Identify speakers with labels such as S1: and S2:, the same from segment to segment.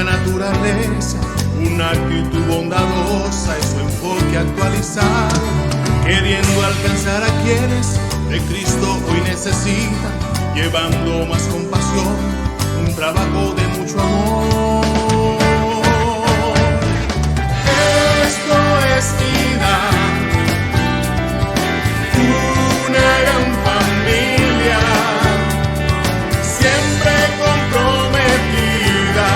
S1: auténtica naturaleza, una actitud bondadosa y su enfoque actualizado, queriendo alcanzar a quienes de Cristo hoy necesitan, llevando más compasión, un trabajo de mucho amor. Esto es vida, una gran familia, siempre comprometida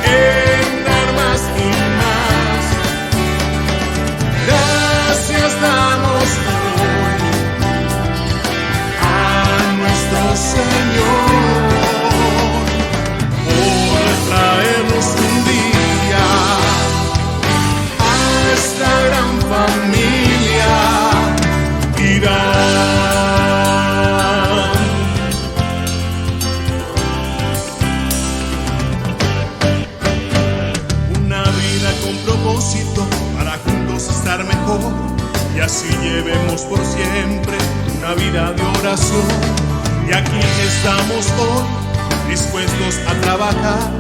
S1: en dar más y más. Gracias damos hoy a nuestro Señor por traernos un día a esta gran familia. Una vida con propósito para juntos estar mejor, y así llevemos por siempre una vida de oración. Y aquí estamos hoy dispuestos a trabajar,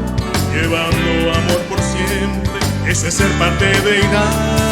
S1: llevando amor por siempre. Eso es ser parte de Deidad.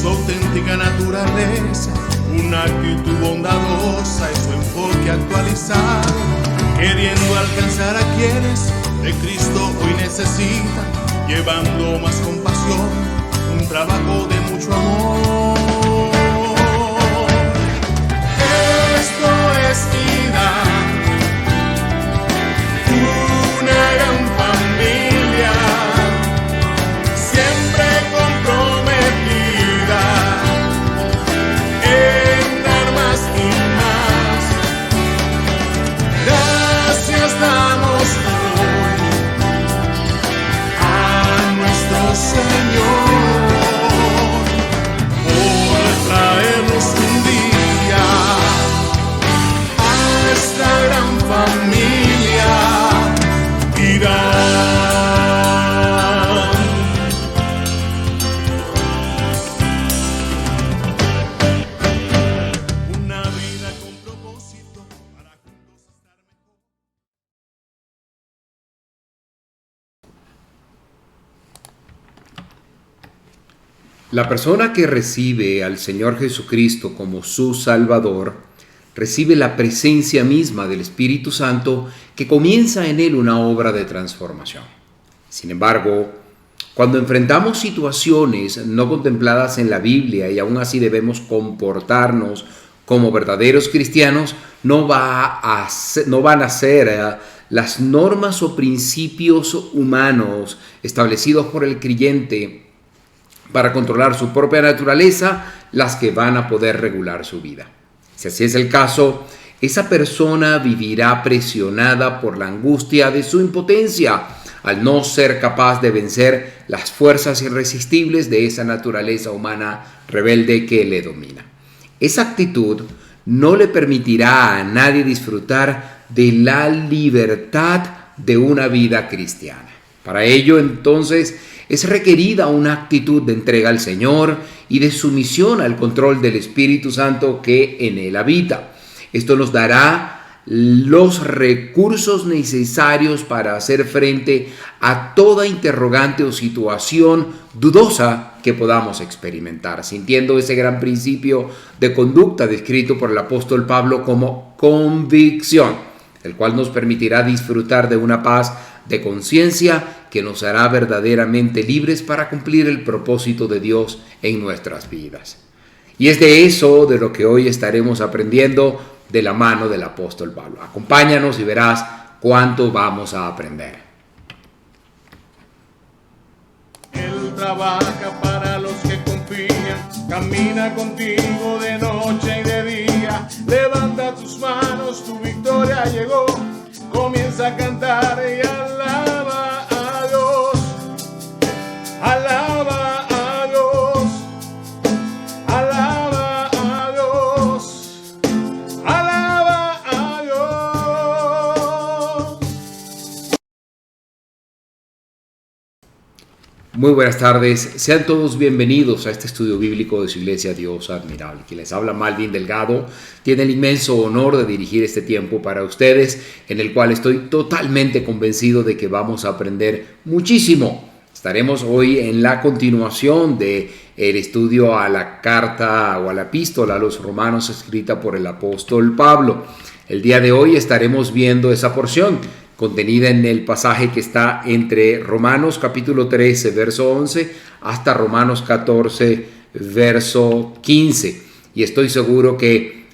S1: Su auténtica naturaleza, una actitud bondadosa y su enfoque actualizado, queriendo alcanzar a quienes de Cristo hoy necesitan, llevando más compasión, un trabajo de mucho amor. Esto es vida, una gran familia, siempre comprometida en dar más y más. Gracias damos hoy a nuestro Señor por traernos un día a esta gran familia. Una vida con propósito para juntos estar mejor.
S2: La persona que recibe al Señor Jesucristo como su Salvador recibe la presencia misma del Espíritu Santo que comienza en él una obra de transformación. Sin embargo, cuando enfrentamos situaciones no contempladas en la Biblia y aún así debemos comportarnos como verdaderos cristianos, no van a ser las normas o principios humanos establecidos por el creyente para controlar su propia naturaleza las que van a poder regular su vida. Si así es el caso, esa persona vivirá presionada por la angustia de su impotencia al no ser capaz de vencer las fuerzas irresistibles de esa naturaleza humana rebelde que le domina. Esa actitud no le permitirá a nadie disfrutar de la libertad de una vida cristiana. Para ello, entonces, es requerida una actitud de entrega al Señor y de sumisión al control del Espíritu Santo que en él habita. Esto nos dará los recursos necesarios para hacer frente a toda interrogante o situación dudosa que podamos experimentar, sintiendo ese gran principio de conducta descrito por el apóstol Pablo como convicción, el cual nos permitirá disfrutar de una paz de conciencia que nos hará verdaderamente libres para cumplir el propósito de Dios en nuestras vidas. Y es de eso de lo que hoy estaremos aprendiendo de la mano del apóstol Pablo. Acompáñanos y verás cuánto vamos a aprender.
S1: Él trabaja para los que confían, camina contigo de noche y de día. Levanta tus manos, tu victoria llegó. Comienza a cantar y alaba a Dios. Alaba a Dios. Alaba a Dios. Alaba a Dios.
S2: Muy buenas tardes, sean todos bienvenidos a este estudio bíblico de su iglesia Dios Admirable. Quien les habla, Malvin Delgado, tiene el inmenso honor de dirigir este tiempo para ustedes, en el cual estoy totalmente convencido de que vamos a aprender muchísimo. Estaremos hoy en la continuación del estudio a la carta o a la epístola a los romanos escrita por el apóstol Pablo. El día de hoy estaremos viendo esa porción contenida en el pasaje que está entre Romanos capítulo 13, verso 11, hasta Romanos 14, verso 15. Y estoy seguro que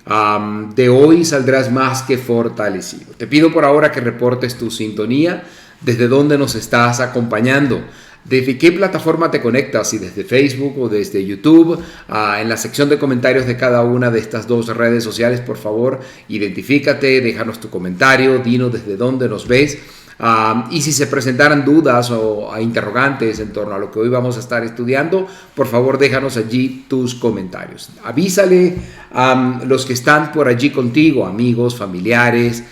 S2: de hoy saldrás más que fortalecido. Te pido por ahora que reportes tu sintonía, desde dónde nos estás acompañando, desde qué plataforma te conectas, si desde Facebook o desde YouTube. En la sección de comentarios de cada una de estas dos redes sociales, por favor, identifícate, déjanos tu comentario, dinos desde dónde nos ves. Y si se presentaran dudas o interrogantes en torno a lo que hoy vamos a estar estudiando, por favor déjanos allí tus comentarios. Avísale a los que están por allí contigo, amigos, familiares,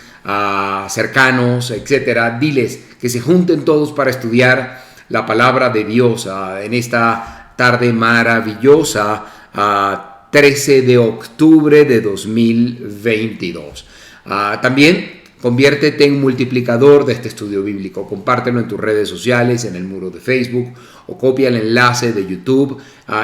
S2: cercanos, etcétera. Diles que se junten todos para estudiar la palabra de Dios en esta tarde maravillosa, 13 de octubre de 2022. También conviértete en multiplicador de este estudio bíblico. Compártelo en tus redes sociales, en el muro de Facebook, o copia el enlace de YouTube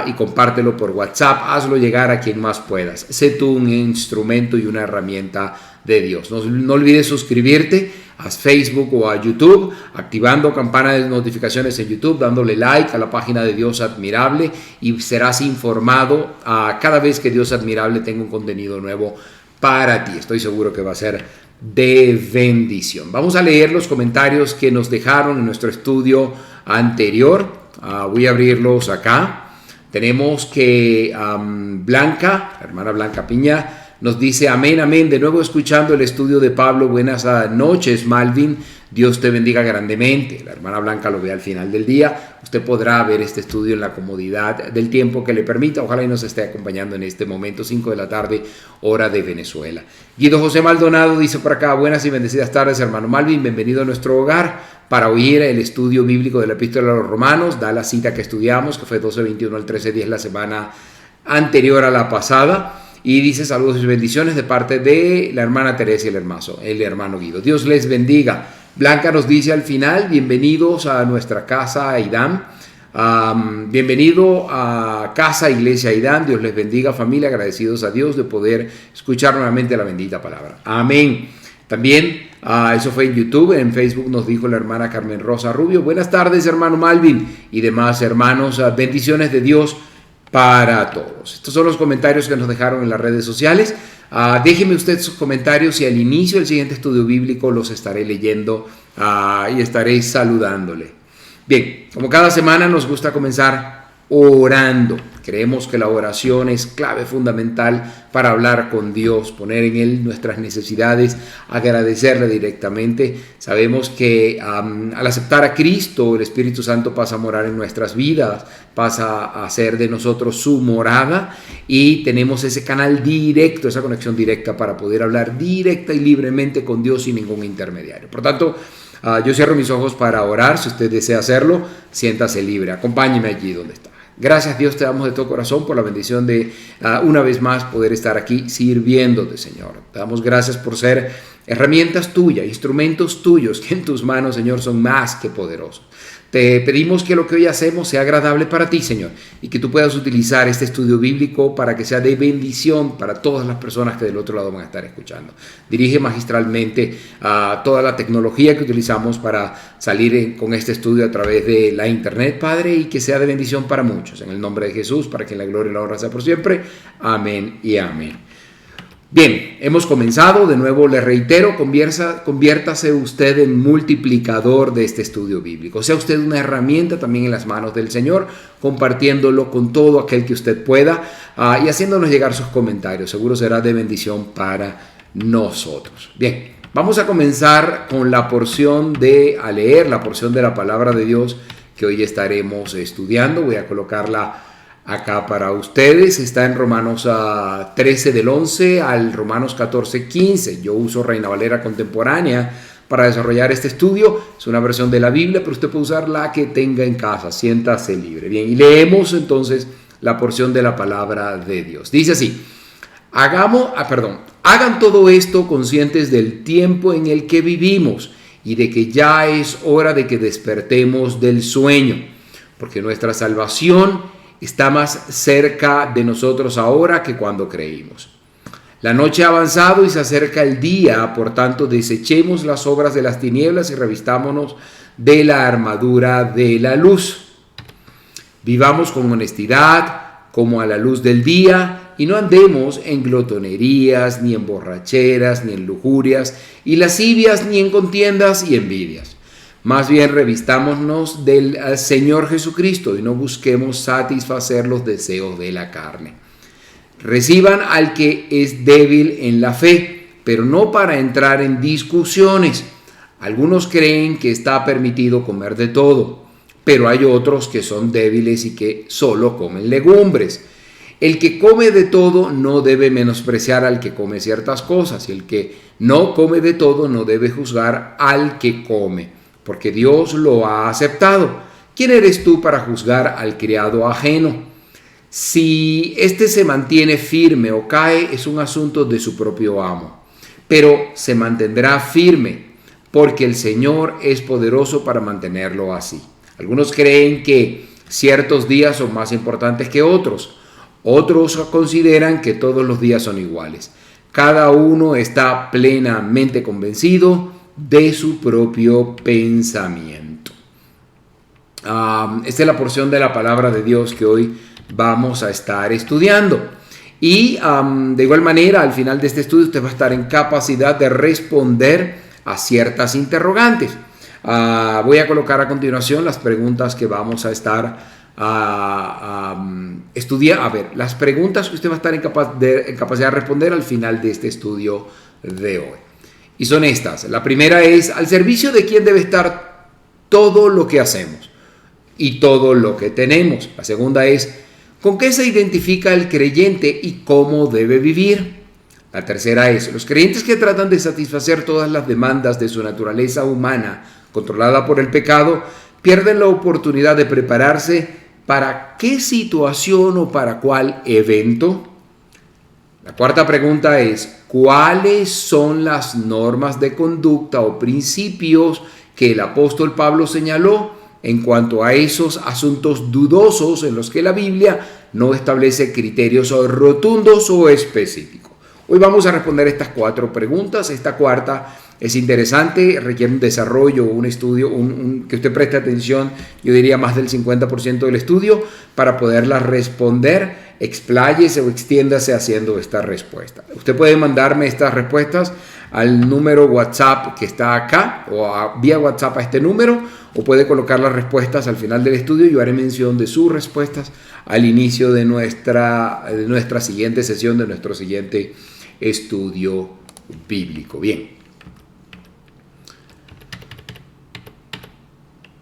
S2: y compártelo por WhatsApp. Hazlo llegar a quien más puedas. Sé tú un instrumento y una herramienta de Dios. No olvides suscribirte a Facebook o a YouTube, activando campana de notificaciones en YouTube, dándole like a la página de Dios Admirable, y serás informado cada vez que Dios Admirable tenga un contenido nuevo para ti. Estoy seguro que va a ser de bendición. Vamos a leer los comentarios que nos dejaron en nuestro estudio anterior. Voy a abrirlos acá. Tenemos que Blanca, la hermana Blanca Piña, nos dice: amén, amén. De nuevo escuchando el estudio de Pablo. Buenas noches, Malvin. Dios te bendiga grandemente. La hermana Blanca lo ve al final del día. Usted podrá ver este estudio en la comodidad del tiempo que le permita. Ojalá y nos esté acompañando en este momento, 5 de la tarde, hora de Venezuela. Guido José Maldonado dice por acá: buenas y bendecidas tardes, hermano Malvin. Bienvenido a nuestro hogar para oír el estudio bíblico de la epístola a los romanos. Da la cita que estudiamos, que fue 12:21 al 13:10 la semana anterior a la pasada. Y dice: saludos y bendiciones de parte de la hermana Teresa y el hermano Guido. Dios les bendiga. Blanca nos dice al final: bienvenidos a nuestra casa Aidán. Bienvenido a Casa Iglesia Aidán. Dios les bendiga, familia. Agradecidos a Dios de poder escuchar nuevamente la bendita palabra. Amén. También eso fue en YouTube. En Facebook nos dijo la hermana Carmen Rosa Rubio: buenas tardes, hermano Malvin y demás hermanos. Bendiciones de Dios para todos. Estos son los comentarios que nos dejaron en las redes sociales. Déjeme usted sus comentarios y al inicio del siguiente estudio bíblico los estaré leyendo y estaré saludándole. Bien, como cada semana nos gusta comenzar orando. Creemos que la oración es clave fundamental para hablar con Dios, poner en Él nuestras necesidades, agradecerle directamente. Sabemos que al aceptar a Cristo, el Espíritu Santo pasa a morar en nuestras vidas, pasa a ser de nosotros su morada y tenemos ese canal directo, esa conexión directa para poder hablar directa y libremente con Dios sin ningún intermediario. Por tanto, yo cierro mis ojos para orar. Si usted desea hacerlo, siéntase libre. Acompáñeme allí donde está. Gracias, Dios, te damos de todo corazón por la bendición de una vez más poder estar aquí sirviéndote, Señor. Te damos gracias por ser herramientas tuyas, instrumentos tuyos que en tus manos, Señor, son más que poderosos. Te pedimos que lo que hoy hacemos sea agradable para ti, Señor, y que tú puedas utilizar este estudio bíblico para que sea de bendición para todas las personas que del otro lado van a estar escuchando. Dirige magistralmente a toda la tecnología que utilizamos para salir con este estudio a través de la internet, Padre, y que sea de bendición para muchos. En el nombre de Jesús, para que la gloria y la honra sea por siempre. Amén y amén. Bien, hemos comenzado. De nuevo le reitero, conviértase usted en multiplicador de este estudio bíblico. Sea usted una herramienta también en las manos del Señor, compartiéndolo con todo aquel que usted pueda y haciéndonos llegar sus comentarios. Seguro será de bendición para nosotros. Bien, vamos a comenzar con la porción a leer la porción de la palabra de Dios que hoy estaremos estudiando. Voy a colocarla acá para ustedes. Está en Romanos 13 del 11 al Romanos 14, 15. Yo uso Reina Valera contemporánea para desarrollar este estudio. Es una versión de la Biblia, pero usted puede usar la que tenga en casa. Siéntase libre. Bien, y leemos entonces la porción de la palabra de Dios. Dice así: hagan todo esto conscientes del tiempo en el que vivimos y de que ya es hora de que despertemos del sueño, porque nuestra salvación está más cerca de nosotros ahora que cuando creímos. La noche ha avanzado y se acerca el día, por tanto desechemos las obras de las tinieblas y revistámonos de la armadura de la luz. Vivamos con honestidad como a la luz del día y no andemos en glotonerías, ni en borracheras, ni en lujurias y lascivias, ni en contiendas y envidias. Más bien revistámonos del Señor Jesucristo y no busquemos satisfacer los deseos de la carne. Reciban al que es débil en la fe, pero no para entrar en discusiones. Algunos creen que está permitido comer de todo, pero hay otros que son débiles y que solo comen legumbres. El que come de todo no debe menospreciar al que come ciertas cosas, y el que no come de todo no debe juzgar al que come, porque Dios lo ha aceptado. ¿Quién eres tú para juzgar al criado ajeno? Si éste se mantiene firme o cae, es un asunto de su propio amo, pero se mantendrá firme, porque el Señor es poderoso para mantenerlo así. Algunos creen que ciertos días son más importantes que otros. Otros consideran que todos los días son iguales. Cada uno está plenamente convencido de su propio pensamiento. Esta es la porción de la palabra de Dios que hoy vamos a estar estudiando. Y de igual manera, al final de este estudio, usted va a estar en capacidad de responder a ciertas interrogantes. Voy a colocar a continuación las preguntas que vamos a estar estudiar. Las preguntas que usted va a estar en capacidad de responder al final de este estudio de hoy. Y son estas. La primera es: ¿al servicio de quién debe estar todo lo que hacemos y todo lo que tenemos? La segunda es: ¿con qué se identifica el creyente y cómo debe vivir? La tercera es: los creyentes que tratan de satisfacer todas las demandas de su naturaleza humana, controlada por el pecado, pierden la oportunidad de prepararse para qué situación o para cuál evento. La cuarta pregunta es: ¿cuáles son las normas de conducta o principios que el apóstol Pablo señaló en cuanto a esos asuntos dudosos en los que la Biblia no establece criterios rotundos o específicos? Hoy vamos a responder estas cuatro preguntas. Esta cuarta es interesante, requiere un desarrollo, un estudio, que usted preste atención, yo diría más del 50% del estudio, para poderla responder expláyese o extiéndase haciendo esta respuesta. Usted puede mandarme estas respuestas al número WhatsApp que está acá o vía WhatsApp a este número, o puede colocar las respuestas al final del estudio. Yo haré mención de sus respuestas al inicio de nuestra siguiente sesión, de nuestro siguiente estudio bíblico. Bien.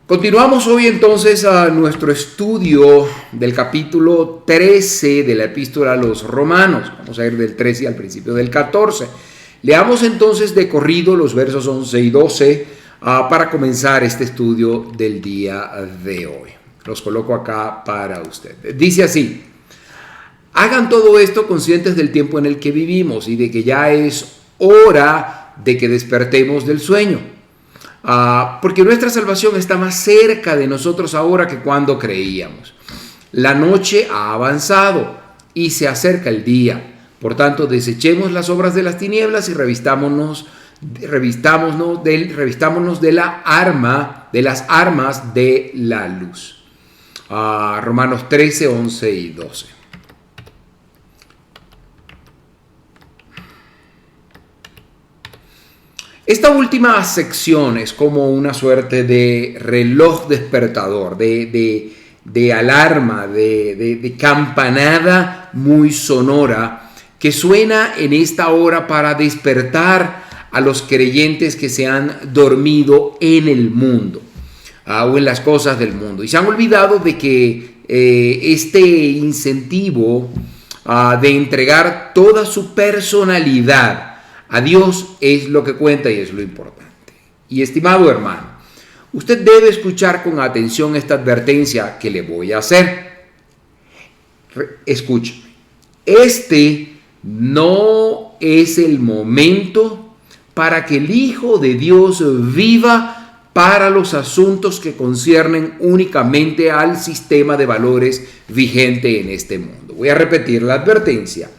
S2: Continuamos hoy entonces a nuestro estudio del capítulo 13 de la epístola a los Romanos. Vamos a ir del 13 al principio del 14. Leamos entonces de corrido los versos 11 y 12 para comenzar este estudio del día de hoy. Los coloco acá para usted. Dice así: hagan todo esto conscientes del tiempo en el que vivimos y de que ya es hora de que despertemos del sueño. Porque nuestra salvación está más cerca de nosotros ahora que cuando creíamos. La noche ha avanzado y se acerca el día. Por tanto, desechemos las obras de las tinieblas y revistámonos de las armas de la luz. Romanos 13, 11 y 12. Esta última sección es como una suerte de reloj despertador, de alarma, de campanada muy sonora que suena en esta hora para despertar a los creyentes que se han dormido en el mundo o en las cosas del mundo y se han olvidado de que este incentivo de entregar toda su personalidad a Dios es lo que cuenta y es lo importante. Y estimado hermano, usted debe escuchar con atención esta advertencia que le voy a hacer. Escúcheme. Este no es el momento para que el Hijo de Dios viva para los asuntos que conciernen únicamente al sistema de valores vigente en este mundo. Voy a repetir la advertencia.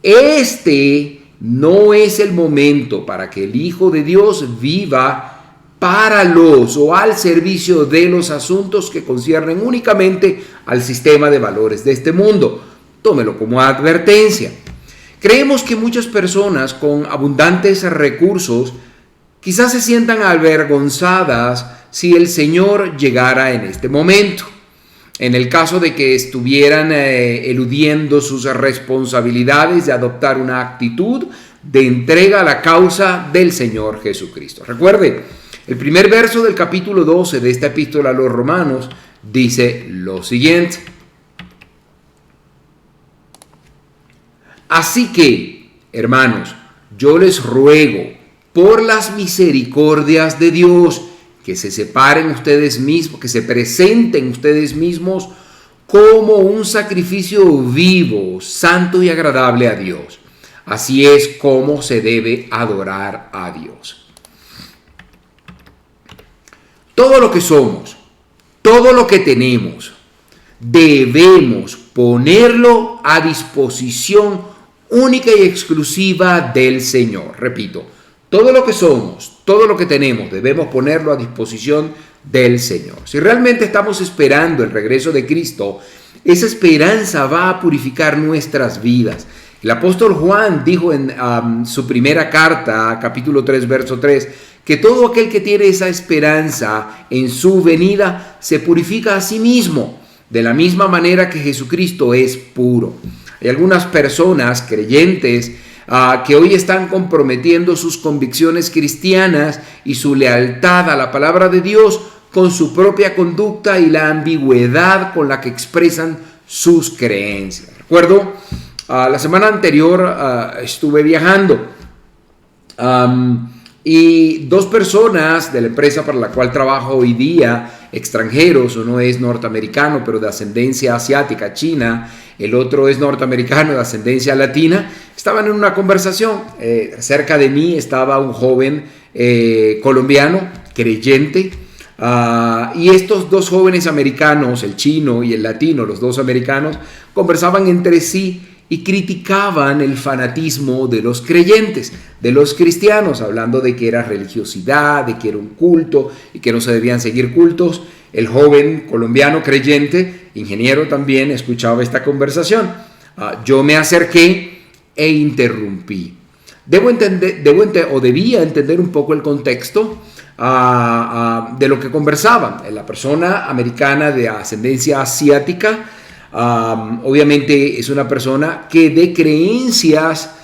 S2: Este no es el momento para que el Hijo de Dios viva para los o al servicio de los asuntos que conciernen únicamente al sistema de valores de este mundo. Tómelo como advertencia. Creemos que muchas personas con abundantes recursos quizás se sientan avergonzadas si el Señor llegara en este momento. En el caso de que estuvieran eludiendo sus responsabilidades de adoptar una actitud de entrega a la causa del Señor Jesucristo. Recuerde, el primer verso del capítulo 12 de esta epístola a los Romanos dice lo siguiente: así que, hermanos, yo les ruego por las misericordias de Dios que se separen ustedes mismos, que se presenten ustedes mismos como un sacrificio vivo, santo y agradable a Dios. Así es como se debe adorar a Dios. Todo lo que somos, todo lo que tenemos, debemos ponerlo a disposición única y exclusiva del Señor. Repito, todo lo que somos, todo lo que tenemos, debemos ponerlo a disposición del Señor. Si realmente estamos esperando el regreso de Cristo, esa esperanza va a purificar nuestras vidas. El apóstol Juan dijo en su primera carta, capítulo 3, verso 3, que todo aquel que tiene esa esperanza en su venida se purifica a sí mismo, de la misma manera que Jesucristo es puro. Hay algunas personas creyentes que hoy están comprometiendo sus convicciones cristianas y su lealtad a la palabra de Dios con su propia conducta y la ambigüedad con la que expresan sus creencias. Recuerdo, la semana anterior estuve viajando y dos personas de la empresa para la cual trabajo hoy día, extranjeros, uno es norteamericano pero de ascendencia asiática, china, el otro es norteamericano de ascendencia latina, estaban en una conversación. Cerca de mí estaba un joven colombiano, creyente, y estos dos jóvenes americanos, el chino y el latino, los dos americanos, conversaban entre sí y criticaban el fanatismo de los creyentes, de los cristianos, hablando de que era religiosidad, de que era un culto y que no se debían seguir cultos. El joven colombiano creyente, ingeniero también, escuchaba esta conversación. Yo me acerqué e interrumpí. Debía entender un poco el contexto de lo que conversaban. La persona americana de ascendencia asiática, obviamente es una persona que de creencias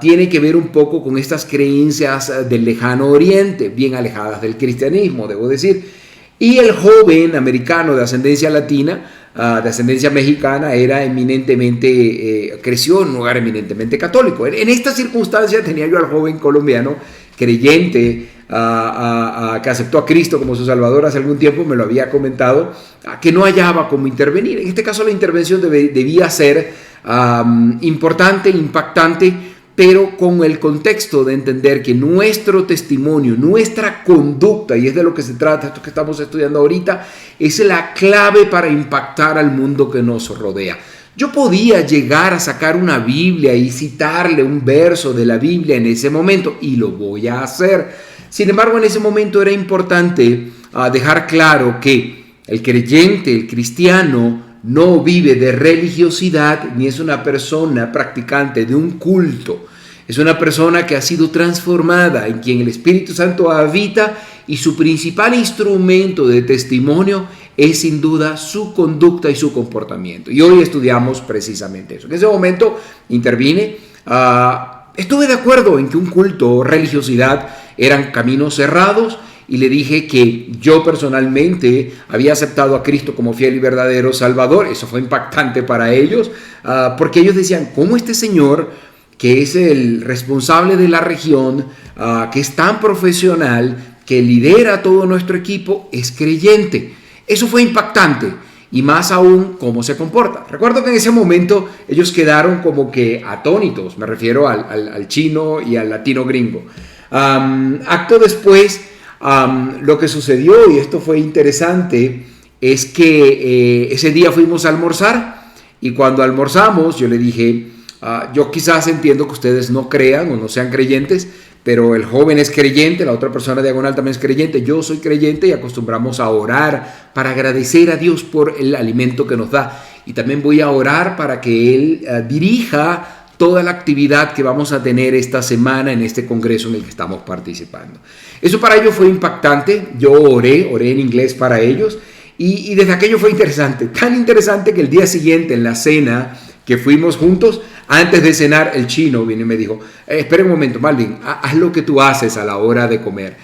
S2: tiene que ver un poco con estas creencias del lejano oriente, bien alejadas del cristianismo, debo decir. Y el joven americano de ascendencia latina, de ascendencia mexicana, era creció en un hogar eminentemente católico. En esta circunstancia tenía yo al joven colombiano creyente, que aceptó a Cristo como su Salvador hace algún tiempo, me lo había comentado, que no hallaba cómo intervenir. En este caso la intervención debía ser importante, impactante, pero con el contexto de entender que nuestro testimonio, nuestra conducta, y es de lo que se trata esto que estamos estudiando ahorita, es la clave para impactar al mundo que nos rodea. Yo podía llegar a sacar una Biblia y citarle un verso de la Biblia en ese momento, y lo voy a hacer. Sin embargo, en ese momento era importante dejar claro que el creyente, el cristiano, no vive de religiosidad ni es una persona practicante de un culto. Es una persona que ha sido transformada, en quien el Espíritu Santo habita, y su principal instrumento de testimonio es sin duda su conducta y su comportamiento. Y hoy estudiamos precisamente eso. En ese momento intervine. Estuve de acuerdo en que un culto o religiosidad eran caminos cerrados, y le dije que yo personalmente había aceptado a Cristo como fiel y verdadero Salvador. Eso fue impactante para ellos, porque ellos decían, ¿cómo este señor, que es el responsable de la región, que es tan profesional, que lidera todo nuestro equipo, es creyente? Eso fue impactante, y más aún cómo se comporta. Recuerdo que en ese momento ellos quedaron como que atónitos, me refiero al chino y al latino gringo. Acto después, lo que sucedió, y esto fue interesante, es que ese día fuimos a almorzar, y cuando almorzamos yo le dije, yo quizás entiendo que ustedes no crean o no sean creyentes, pero el joven es creyente, la otra persona diagonal también es creyente, yo soy creyente, y acostumbramos a orar para agradecer a Dios por el alimento que nos da, y también voy a orar para que Él dirija toda la actividad que vamos a tener esta semana en este congreso en el que estamos participando. Eso para ellos fue impactante. Yo oré en inglés para ellos, y desde aquello fue interesante, tan interesante que el día siguiente en la cena que fuimos juntos, antes de cenar, el chino vino y me dijo, espera un momento, Malvin, haz lo que tú haces a la hora de comer.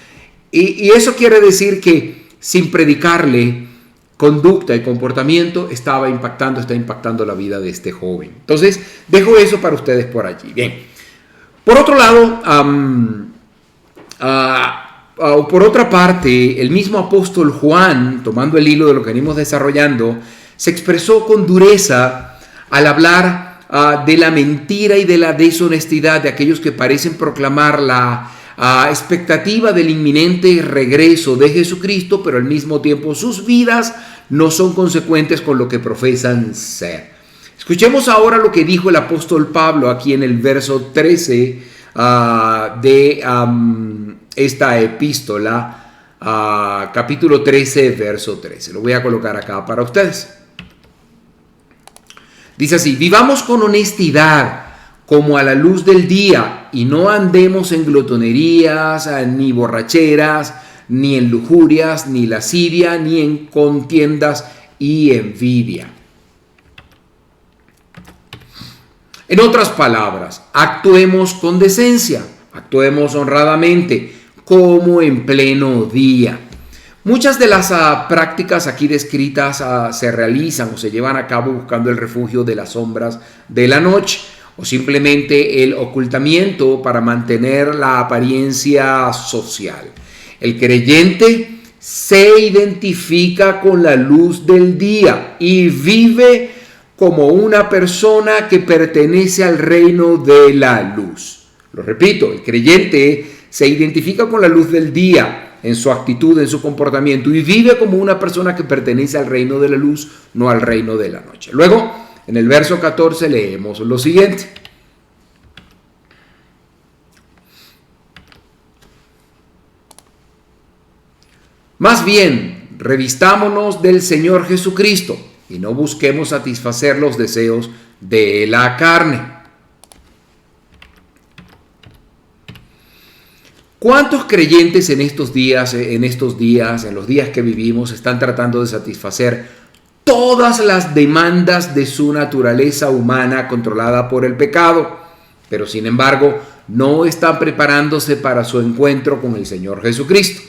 S2: Y eso quiere decir que sin predicarle conducta y comportamiento, está impactando la vida de este joven. Entonces, dejo eso para ustedes por allí. Bien. Por otro lado, por otra parte, el mismo apóstol Juan, tomando el hilo de lo que venimos desarrollando, se expresó con dureza al hablar de la mentira y de la deshonestidad de aquellos que parecen proclamar la expectativa del inminente regreso de Jesucristo, pero al mismo tiempo sus vidas no son consecuentes con lo que profesan ser. Escuchemos ahora lo que dijo el apóstol Pablo aquí en el verso 13 de esta epístola, capítulo 13, verso 13. Lo voy a colocar acá para ustedes. Dice así: vivamos con honestidad como a la luz del día, y no andemos en glotonerías, ni borracheras, ni en lujurias, ni lascivia, ni en contiendas y envidia. En otras palabras, actuemos con decencia, actuemos honradamente, como en pleno día. Muchas de las prácticas aquí descritas se realizan o se llevan a cabo buscando el refugio de las sombras de la noche, o simplemente el ocultamiento para mantener la apariencia social. El creyente se identifica con la luz del día y vive como una persona que pertenece al reino de la luz. Lo repito, el creyente se identifica con la luz del día en su actitud, en su comportamiento, y vive como una persona que pertenece al reino de la luz, no al reino de la noche. Luego, en el verso 14 leemos lo siguiente: más bien, revistámonos del Señor Jesucristo y no busquemos satisfacer los deseos de la carne. ¿Cuántos creyentes en los días que vivimos, están tratando de satisfacer todas las demandas de su naturaleza humana controlada por el pecado, pero sin embargo no están preparándose para su encuentro con el Señor Jesucristo?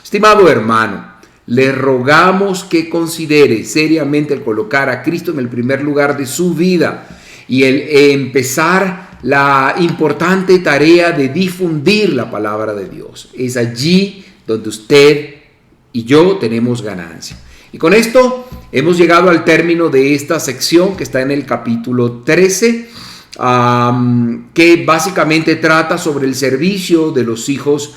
S2: Estimado hermano, le rogamos que considere seriamente el colocar a Cristo en el primer lugar de su vida y el empezar la importante tarea de difundir la palabra de Dios. Es allí donde usted y yo tenemos ganancia. Y con esto hemos llegado al término de esta sección que está en el capítulo 13, que básicamente trata sobre el servicio de los hijos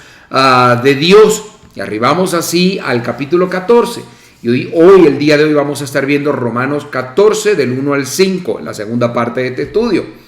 S2: de Dios. Y arribamos así al capítulo 14. Y hoy, el día de hoy, vamos a estar viendo Romanos 14 del 1 al 5, en la segunda parte de este estudio.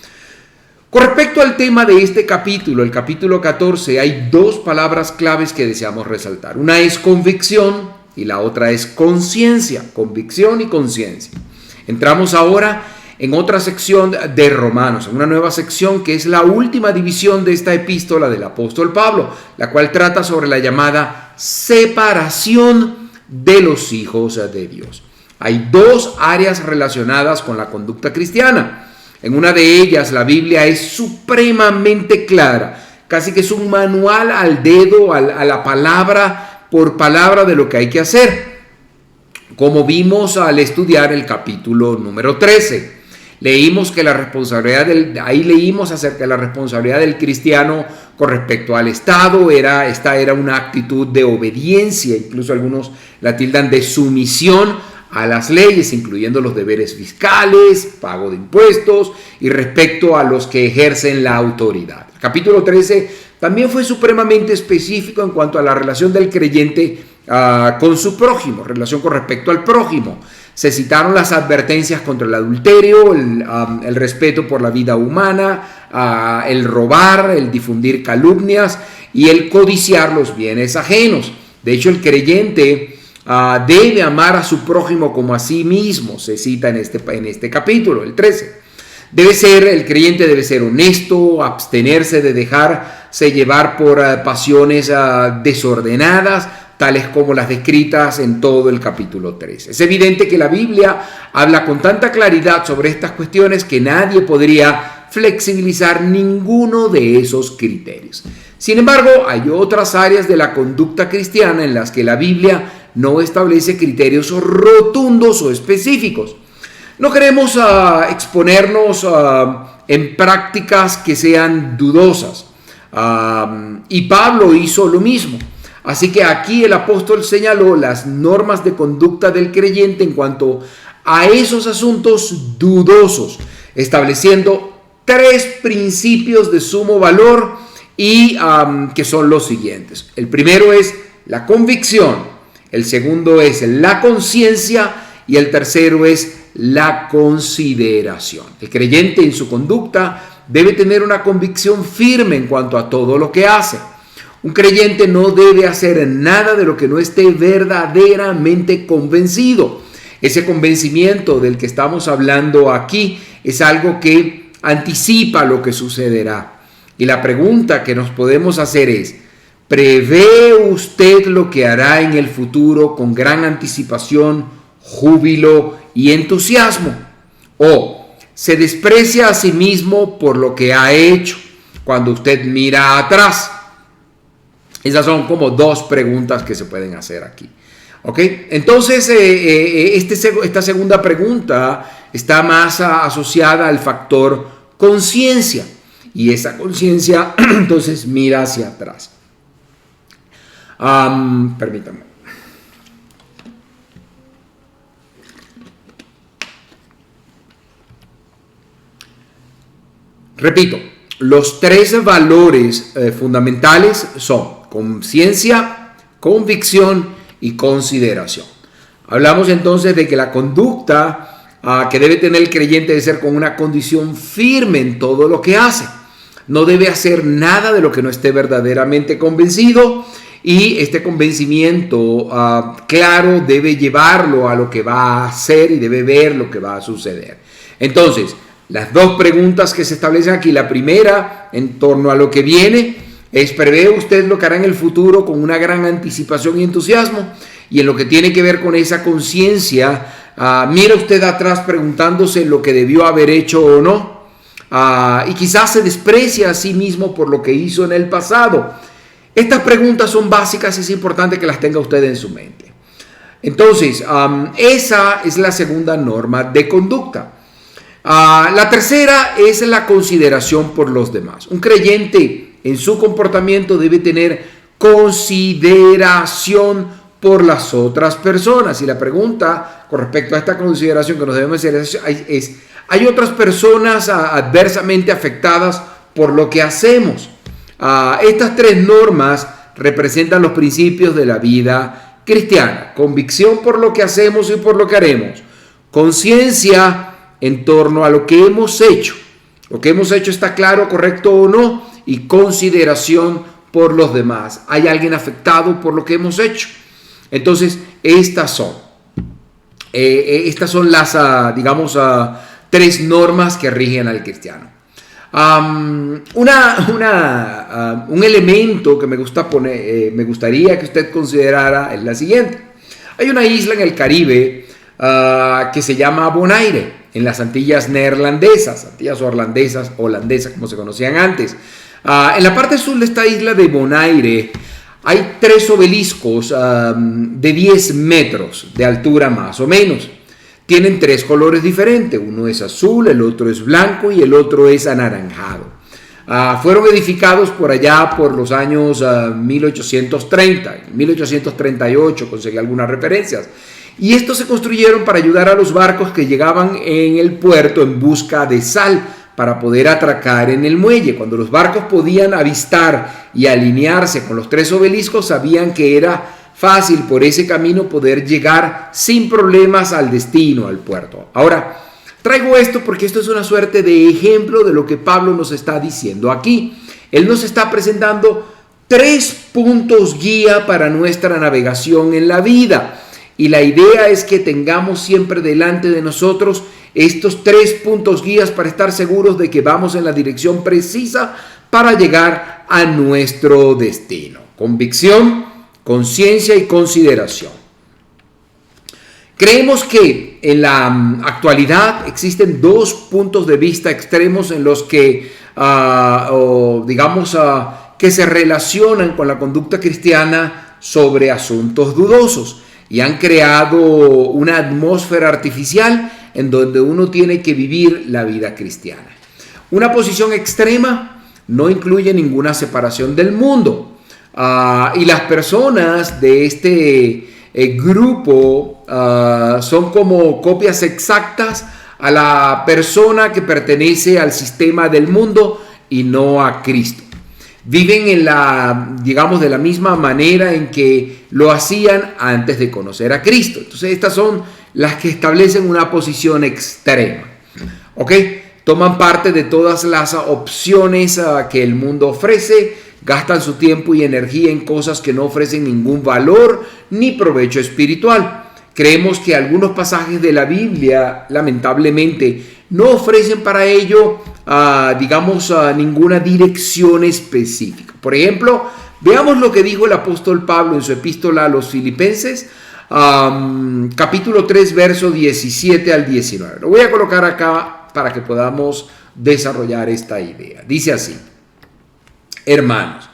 S2: Con respecto al tema de este capítulo, el capítulo 14, hay dos palabras claves que deseamos resaltar. Una es convicción y la otra es conciencia. Convicción y conciencia. Entramos ahora en otra sección de Romanos, en una nueva sección que es la última división de esta epístola del apóstol Pablo, la cual trata sobre la llamada separación de los hijos de Dios. Hay dos áreas relacionadas con la conducta cristiana. En una de ellas la Biblia es supremamente clara, casi que es un manual al dedo, a la palabra por palabra de lo que hay que hacer, como vimos al estudiar el capítulo número 13. Leímos que ahí leímos acerca de la responsabilidad del cristiano con respecto al Estado. Esta era una actitud de obediencia, incluso algunos la tildan de sumisión a las leyes, incluyendo los deberes fiscales, pago de impuestos y respecto a los que ejercen la autoridad. El capítulo 13 también fue supremamente específico en cuanto a la relación del creyente con su prójimo, relación con respecto al prójimo. Se citaron las advertencias contra el adulterio, el respeto por la vida humana, el robar, el difundir calumnias y el codiciar los bienes ajenos. De hecho, el creyente debe amar a su prójimo como a sí mismo, se cita en este capítulo, el 13. El creyente debe ser honesto, abstenerse de dejarse llevar por pasiones desordenadas, tales como las descritas en todo el capítulo 13. Es evidente que la Biblia habla con tanta claridad sobre estas cuestiones que nadie podría flexibilizar ninguno de esos criterios. Sin embargo, hay otras áreas de la conducta cristiana en las que la Biblia no establece criterios rotundos o específicos. No queremos exponernos en prácticas que sean dudosas. Y Pablo hizo lo mismo. Así que aquí el apóstol señaló las normas de conducta del creyente en cuanto a esos asuntos dudosos, estableciendo 3 principios de sumo valor y que son los siguientes. El primero es la convicción, el segundo es la conciencia y el tercero es la consideración. El creyente en su conducta debe tener una convicción firme en cuanto a todo lo que hace. Un creyente no debe hacer nada de lo que no esté verdaderamente convencido. Ese convencimiento del que estamos hablando aquí es algo que anticipa lo que sucederá. Y la pregunta que nos podemos hacer es: ¿prevé usted lo que hará en el futuro con gran anticipación, júbilo y entusiasmo? ¿O se desprecia a sí mismo por lo que ha hecho cuando usted mira atrás? Esas son como 2 preguntas que se pueden hacer aquí. ¿Ok? Entonces, esta segunda pregunta está más asociada al factor conciencia. Y esa conciencia, entonces, mira hacia atrás. Permítame. Repito, los 3 valores fundamentales son conciencia, convicción y consideración. Hablamos entonces de que la conducta que debe tener el creyente debe ser con una condición firme en todo lo que hace. No debe hacer nada de lo que no esté verdaderamente convencido y este convencimiento claro debe llevarlo a lo que va a hacer y debe ver lo que va a suceder. Entonces, las dos preguntas que se establecen aquí, la primera en torno a lo que viene es: ¿prevé usted lo que hará en el futuro con una gran anticipación y entusiasmo? Y en lo que tiene que ver con esa conciencia, mira usted atrás preguntándose lo que debió haber hecho o no, y quizás se desprecia a sí mismo por lo que hizo en el pasado. Estas preguntas son básicas y es importante que las tenga usted en su mente. Entonces, esa es la segunda norma de conducta. La tercera es la consideración por los demás. Un creyente en su comportamiento debe tener consideración por las otras personas. Y la pregunta con respecto a esta consideración que nos debemos hacer es: ¿hay otras personas adversamente afectadas por lo que hacemos? Estas tres normas representan los principios de la vida cristiana: convicción por lo que hacemos y por lo que haremos, conciencia en torno a lo que hemos hecho. Lo que hemos hecho está claro, correcto o no, y consideración por los demás. ¿Hay alguien afectado por lo que hemos hecho? Entonces, estas son las, tres normas que rigen al cristiano. Un elemento que me gustaría que usted considerara es la siguiente. Hay una isla en el Caribe que se llama Bonaire, en las Antillas neerlandesas, Antillas holandesas como se conocían antes. En la parte sur de esta isla de Bonaire hay 3 obeliscos de 10 metros de altura más o menos. Tienen 3 colores diferentes: uno es azul, el otro es blanco y el otro es anaranjado. Fueron edificados por allá por los años 1830, 1838, conseguí algunas referencias. Y estos se construyeron para ayudar a los barcos que llegaban en el puerto en busca de sal para poder atracar en el muelle. Cuando los barcos podían avistar y alinearse con los 3 obeliscos, sabían que era fácil por ese camino poder llegar sin problemas al destino, al puerto. Ahora, traigo esto porque esto es una suerte de ejemplo de lo que Pablo nos está diciendo aquí. Él nos está presentando 3 puntos guía para nuestra navegación en la vida. Y la idea es que tengamos siempre delante de nosotros estos 3 puntos guías para estar seguros de que vamos en la dirección precisa para llegar a nuestro destino: convicción, conciencia y consideración. Creemos que en la actualidad existen 2 puntos de vista extremos en los que, que se relacionan con la conducta cristiana sobre asuntos dudosos, y han creado una atmósfera artificial en donde uno tiene que vivir la vida cristiana. Una posición extrema no incluye ninguna separación del mundo, y las personas de este grupo son como copias exactas a la persona que pertenece al sistema del mundo y no a Cristo. Viven de la misma manera en que lo hacían antes de conocer a Cristo. Entonces, estas son las que establecen una posición extrema. ¿Ok? Toman parte de todas las opciones que el mundo ofrece, gastan su tiempo y energía en cosas que no ofrecen ningún valor ni provecho espiritual. Creemos que algunos pasajes de la Biblia, lamentablemente, no ofrecen para ello ninguna dirección específica. Por ejemplo, veamos lo que dijo el apóstol Pablo en su epístola a los Filipenses, capítulo 3, verso 17 al 19. Lo voy a colocar acá para que podamos desarrollar esta idea. Dice así: hermanos,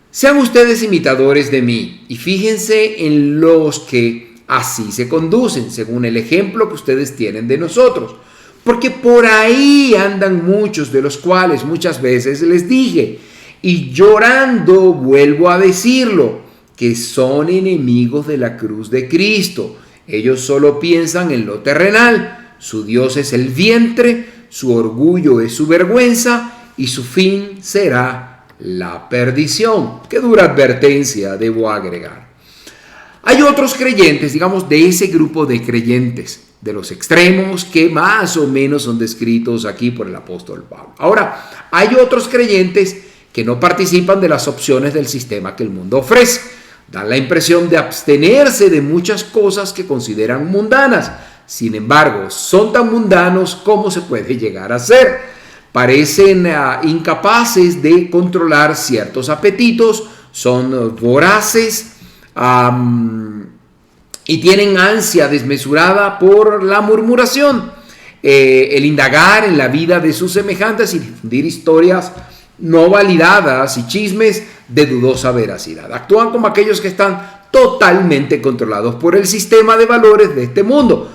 S2: sean ustedes imitadores de mí y fíjense en los que así se conducen, según el ejemplo que ustedes tienen de nosotros. Porque por ahí andan muchos, de los cuales muchas veces les dije, y llorando vuelvo a decirlo, que son enemigos de la cruz de Cristo. Ellos solo piensan en lo terrenal, su Dios es el vientre, su orgullo es su vergüenza, y su fin será la perdición. Qué dura advertencia, debo agregar. Hay otros creyentes, de ese grupo de creyentes, de los extremos, que más o menos son descritos aquí por el apóstol Pablo. Ahora, hay otros creyentes que no participan de las opciones del sistema que el mundo ofrece. Dan la impresión de abstenerse de muchas cosas que consideran mundanas. Sin embargo, son tan mundanos como se puede llegar a ser. Parecen incapaces de controlar ciertos apetitos, son voraces y tienen ansia desmesurada por la murmuración, el indagar en la vida de sus semejantes y difundir historias no validadas y chismes de dudosa veracidad. Actúan como aquellos que están totalmente controlados por el sistema de valores de este mundo.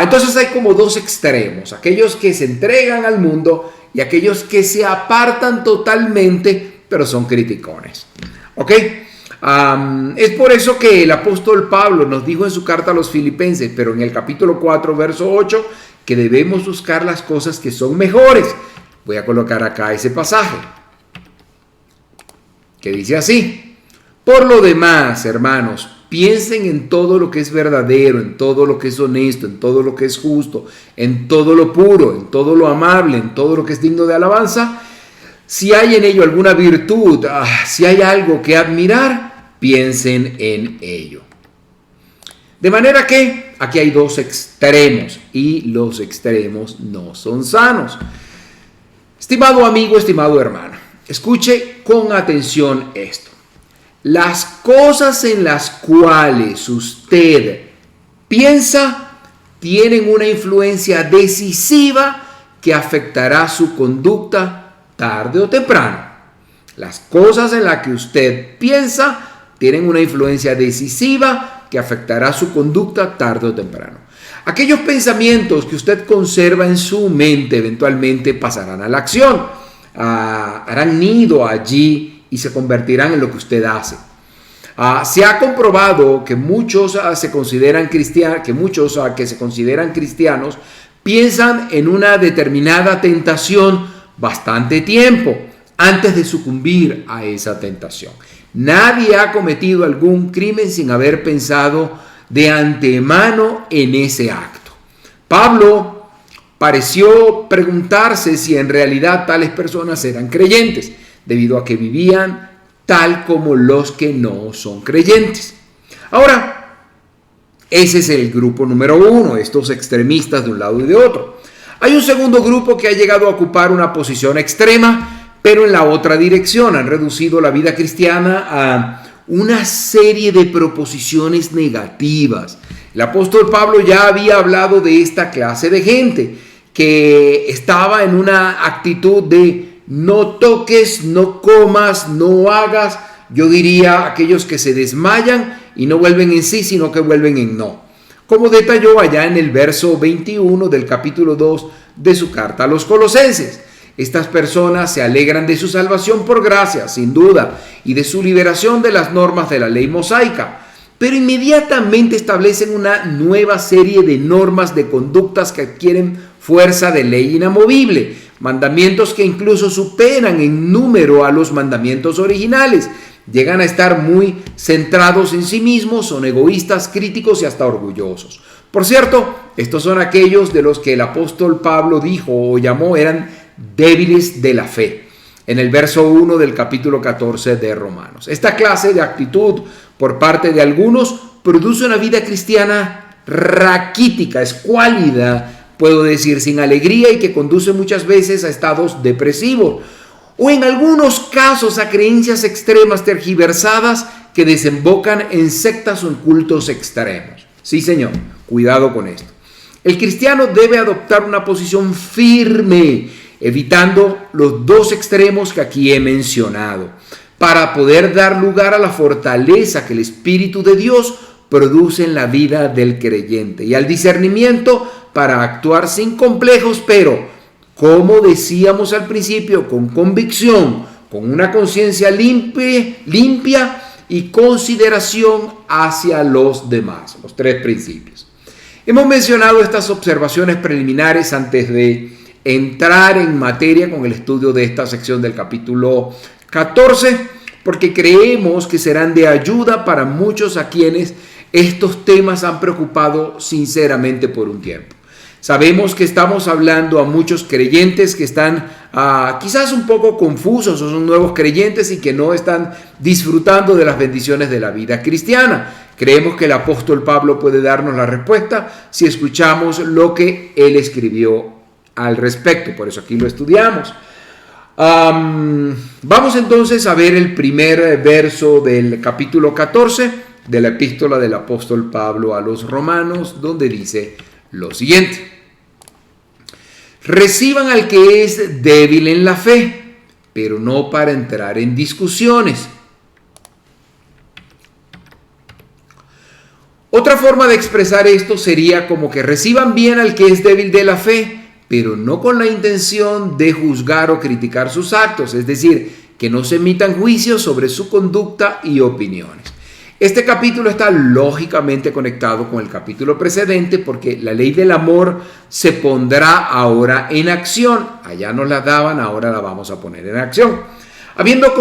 S2: Entonces hay como dos extremos, aquellos que se entregan al mundo y aquellos que se apartan totalmente, pero son criticones. ¿Ok? Es por eso que el apóstol Pablo nos dijo en su carta a los Filipenses, pero en el capítulo 4, verso 8, que debemos buscar las cosas que son mejores. Voy a colocar acá ese pasaje, que dice así: por lo demás, hermanos, piensen en todo lo que es verdadero, en todo lo que es honesto, en todo lo que es justo, en todo lo puro, en todo lo amable, en todo lo que es digno de alabanza. Si hay en ello alguna virtud, si hay algo que admirar, piensen en ello. De manera que aquí hay dos extremos y los extremos no son sanos. Estimado amigo, estimado hermano, escuche con atención esto. Las cosas en las cuales usted piensa tienen una influencia decisiva que afectará su conducta tarde o temprano. Las cosas en las que usted piensa tienen una influencia decisiva que afectará su conducta tarde o temprano. Aquellos pensamientos que usted conserva en su mente eventualmente pasarán a la acción, harán nido allí y se convertirán en lo que usted hace. Se ha comprobado que muchos que se consideran cristianos piensan en una determinada tentación bastante tiempo antes de sucumbir a esa tentación. Nadie ha cometido algún crimen sin haber pensado de antemano en ese acto. Pablo pareció preguntarse si en realidad tales personas eran creyentes, debido a que vivían tal como los que no son creyentes. Ahora, ese es el grupo número uno, estos extremistas de un lado y de otro. Hay un segundo grupo que ha llegado a ocupar una posición extrema, pero en la otra dirección. Han reducido la vida cristiana a una serie de proposiciones negativas. El apóstol Pablo ya había hablado de esta clase de gente que estaba en una actitud de no toques, no comas, no hagas. Yo diría aquellos que se desmayan y no vuelven en sí, sino que vuelven en no. Como detalló allá en el verso 21 del capítulo 2 de su carta a los Colosenses. Estas personas se alegran de su salvación por gracia, sin duda, y de su liberación de las normas de la ley mosaica, pero inmediatamente establecen una nueva serie de normas de conductas que adquieren fuerza de ley inamovible, mandamientos que incluso superan en número a los mandamientos originales. Llegan a estar muy centrados en sí mismos, son egoístas, críticos y hasta orgullosos. Por cierto, estos son aquellos de los que el apóstol Pablo dijo o llamó eran débiles de la fe, en el verso 1 del capítulo 14 de Romanos. Esta clase de actitud por parte de algunos produce una vida cristiana raquítica, escuálida, puedo decir, sin alegría, y que conduce muchas veces a estados depresivos o en algunos casos a creencias extremas tergiversadas que desembocan en sectas o en cultos extremos. Sí, señor, cuidado con esto. El cristiano debe adoptar una posición firme, evitando los dos extremos que aquí he mencionado, para poder dar lugar a la fortaleza que el Espíritu de Dios produce en la vida del creyente y al discernimiento para actuar sin complejos, pero, como decíamos al principio, con convicción, con una conciencia limpia y consideración hacia los demás. Los tres principios. Hemos mencionado estas observaciones preliminares antes de entrar en materia con el estudio de esta sección del capítulo 14, porque creemos que serán de ayuda para muchos a quienes estos temas han preocupado sinceramente por un tiempo. Sabemos que estamos hablando a muchos creyentes que están quizás un poco confusos o son nuevos creyentes y que no están disfrutando de las bendiciones de la vida cristiana. Creemos que el apóstol Pablo puede darnos la respuesta si escuchamos lo que él escribió al respecto. Por eso aquí lo estudiamos. Vamos entonces a ver el primer verso del capítulo 14 de la epístola del apóstol Pablo a los romanos, donde dice lo siguiente: reciban al que es débil en la fe, pero no para entrar en discusiones. Otra forma de expresar esto sería como que reciban bien al que es débil de la fe, pero no con la intención de juzgar o criticar sus actos, es decir, que no se emitan juicios sobre su conducta y opiniones. Este capítulo está lógicamente conectado con el capítulo precedente porque la ley del amor se pondrá ahora en acción. Allá nos la daban, ahora la vamos a poner en acción. Habiendo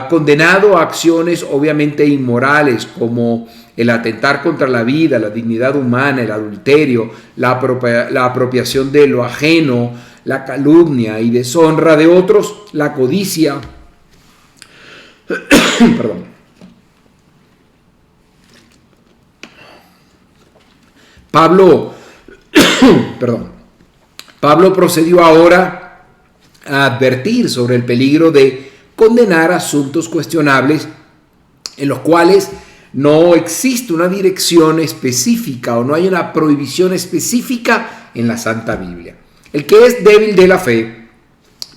S2: condenado acciones obviamente inmorales como el atentar contra la vida, la dignidad humana, el adulterio, la apropiación de lo ajeno, la calumnia y deshonra de otros, la codicia, perdón. Pablo procedió ahora a advertir sobre el peligro de condenar asuntos cuestionables en los cuales no existe una dirección específica o no hay una prohibición específica en la Santa Biblia. El que es débil de la fe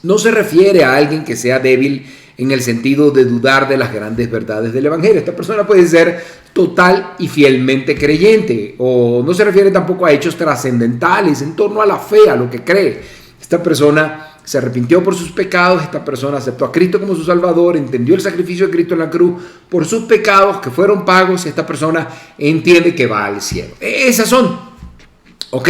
S2: no se refiere a alguien que sea débil en el sentido de dudar de las grandes verdades del Evangelio. Esta persona puede ser total y fielmente creyente, o no se refiere tampoco a hechos trascendentales en torno a la fe, a lo que cree. Esta persona se arrepintió por sus pecados, esta persona aceptó a Cristo como su Salvador, entendió el sacrificio de Cristo en la cruz por sus pecados que fueron pagos, y esta persona entiende que va al cielo. Esas son, ¿ok?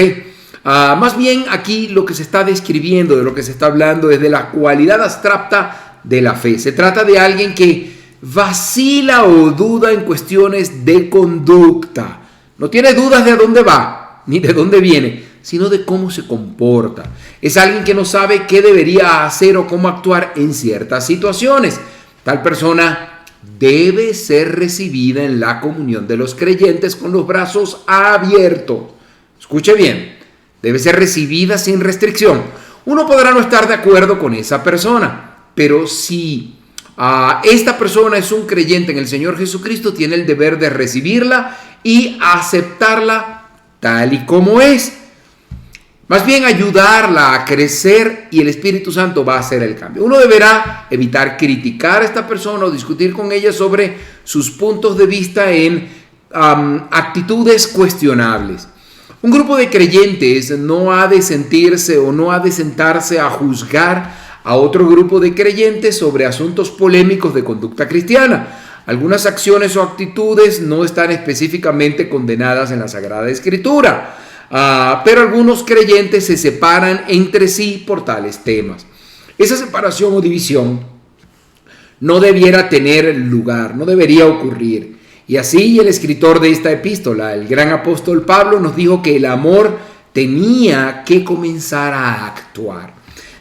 S2: Más bien aquí lo que se está describiendo, de lo que se está hablando, es de la cualidad abstracta de la fe. Se trata de alguien que vacila o duda en cuestiones de conducta. No tiene dudas de a dónde va, ni de dónde viene, sino de cómo se comporta. Es alguien que no sabe qué debería hacer o cómo actuar en ciertas situaciones. Tal persona debe ser recibida en la comunión de los creyentes con los brazos abiertos. Escuche bien, debe ser recibida sin restricción. Uno podrá no estar de acuerdo con esa persona, pero si esta persona es un creyente en el Señor Jesucristo, tiene el deber de recibirla y aceptarla tal y como es. Más bien ayudarla a crecer, y el Espíritu Santo va a hacer el cambio. Uno deberá evitar criticar a esta persona o discutir con ella sobre sus puntos de vista en actitudes cuestionables. Un grupo de creyentes no ha de sentirse o no ha de sentarse a juzgar a otro grupo de creyentes sobre asuntos polémicos de conducta cristiana. Algunas acciones o actitudes no están específicamente condenadas en la Sagrada Escritura, pero algunos creyentes se separan entre sí por tales temas. Esa separación o división no debiera tener lugar, no debería ocurrir. Y así el escritor de esta epístola, el gran apóstol Pablo, nos dijo que el amor tenía que comenzar a actuar.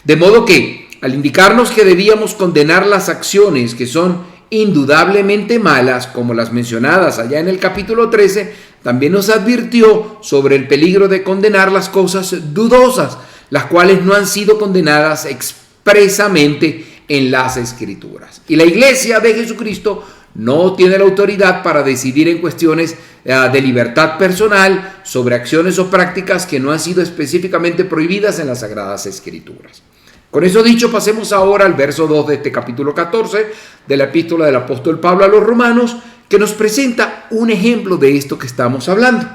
S2: De modo que, al indicarnos que debíamos condenar las acciones que son indudablemente malas, como las mencionadas allá en el capítulo 13, también nos advirtió sobre el peligro de condenar las cosas dudosas, las cuales no han sido condenadas expresamente en las Escrituras. Y la Iglesia de Jesucristo no tiene la autoridad para decidir en cuestiones de libertad personal sobre acciones o prácticas que no han sido específicamente prohibidas en las Sagradas Escrituras. Con eso dicho, pasemos ahora al verso 2 de este capítulo 14 de la epístola del apóstol Pablo a los romanos, que nos presenta un ejemplo de esto que estamos hablando.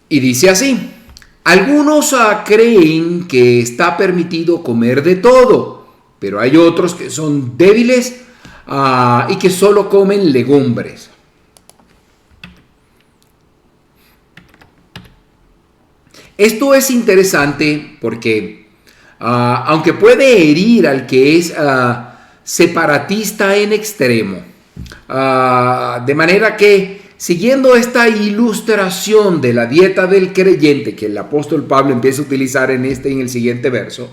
S2: Y dice así: algunos creen que está permitido comer de todo, pero hay otros que son débiles y que solo comen legumbres. Esto es interesante porque, aunque puede herir al que es separatista en extremo, de manera que siguiendo esta ilustración de la dieta del creyente que el apóstol Pablo empieza a utilizar en el siguiente verso,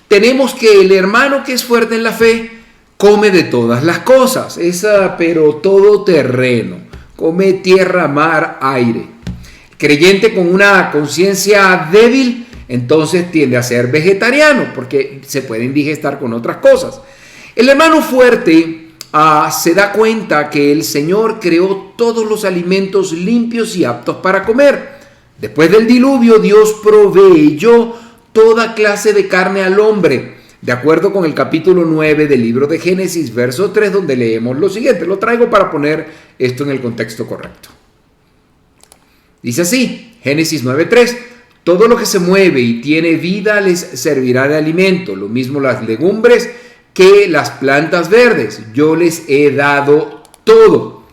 S2: tenemos que el hermano que es fuerte en la fe come de todas las cosas, pero todo terreno, come tierra, mar, aire. El creyente con una conciencia débil entonces tiende a ser vegetariano porque se puede indigestar con otras cosas. El hermano fuerte se da cuenta que el Señor creó todos los alimentos limpios y aptos para comer. Después del diluvio, Dios proveyó toda clase de carne al hombre, de acuerdo con el capítulo 9 del libro de Génesis, verso 3, donde leemos lo siguiente. Lo traigo para poner esto en el contexto correcto. Dice así, Génesis 9:3: todo lo que se mueve y tiene vida les servirá de alimento, lo mismo las legumbres que las plantas verdes. Yo les he dado todo.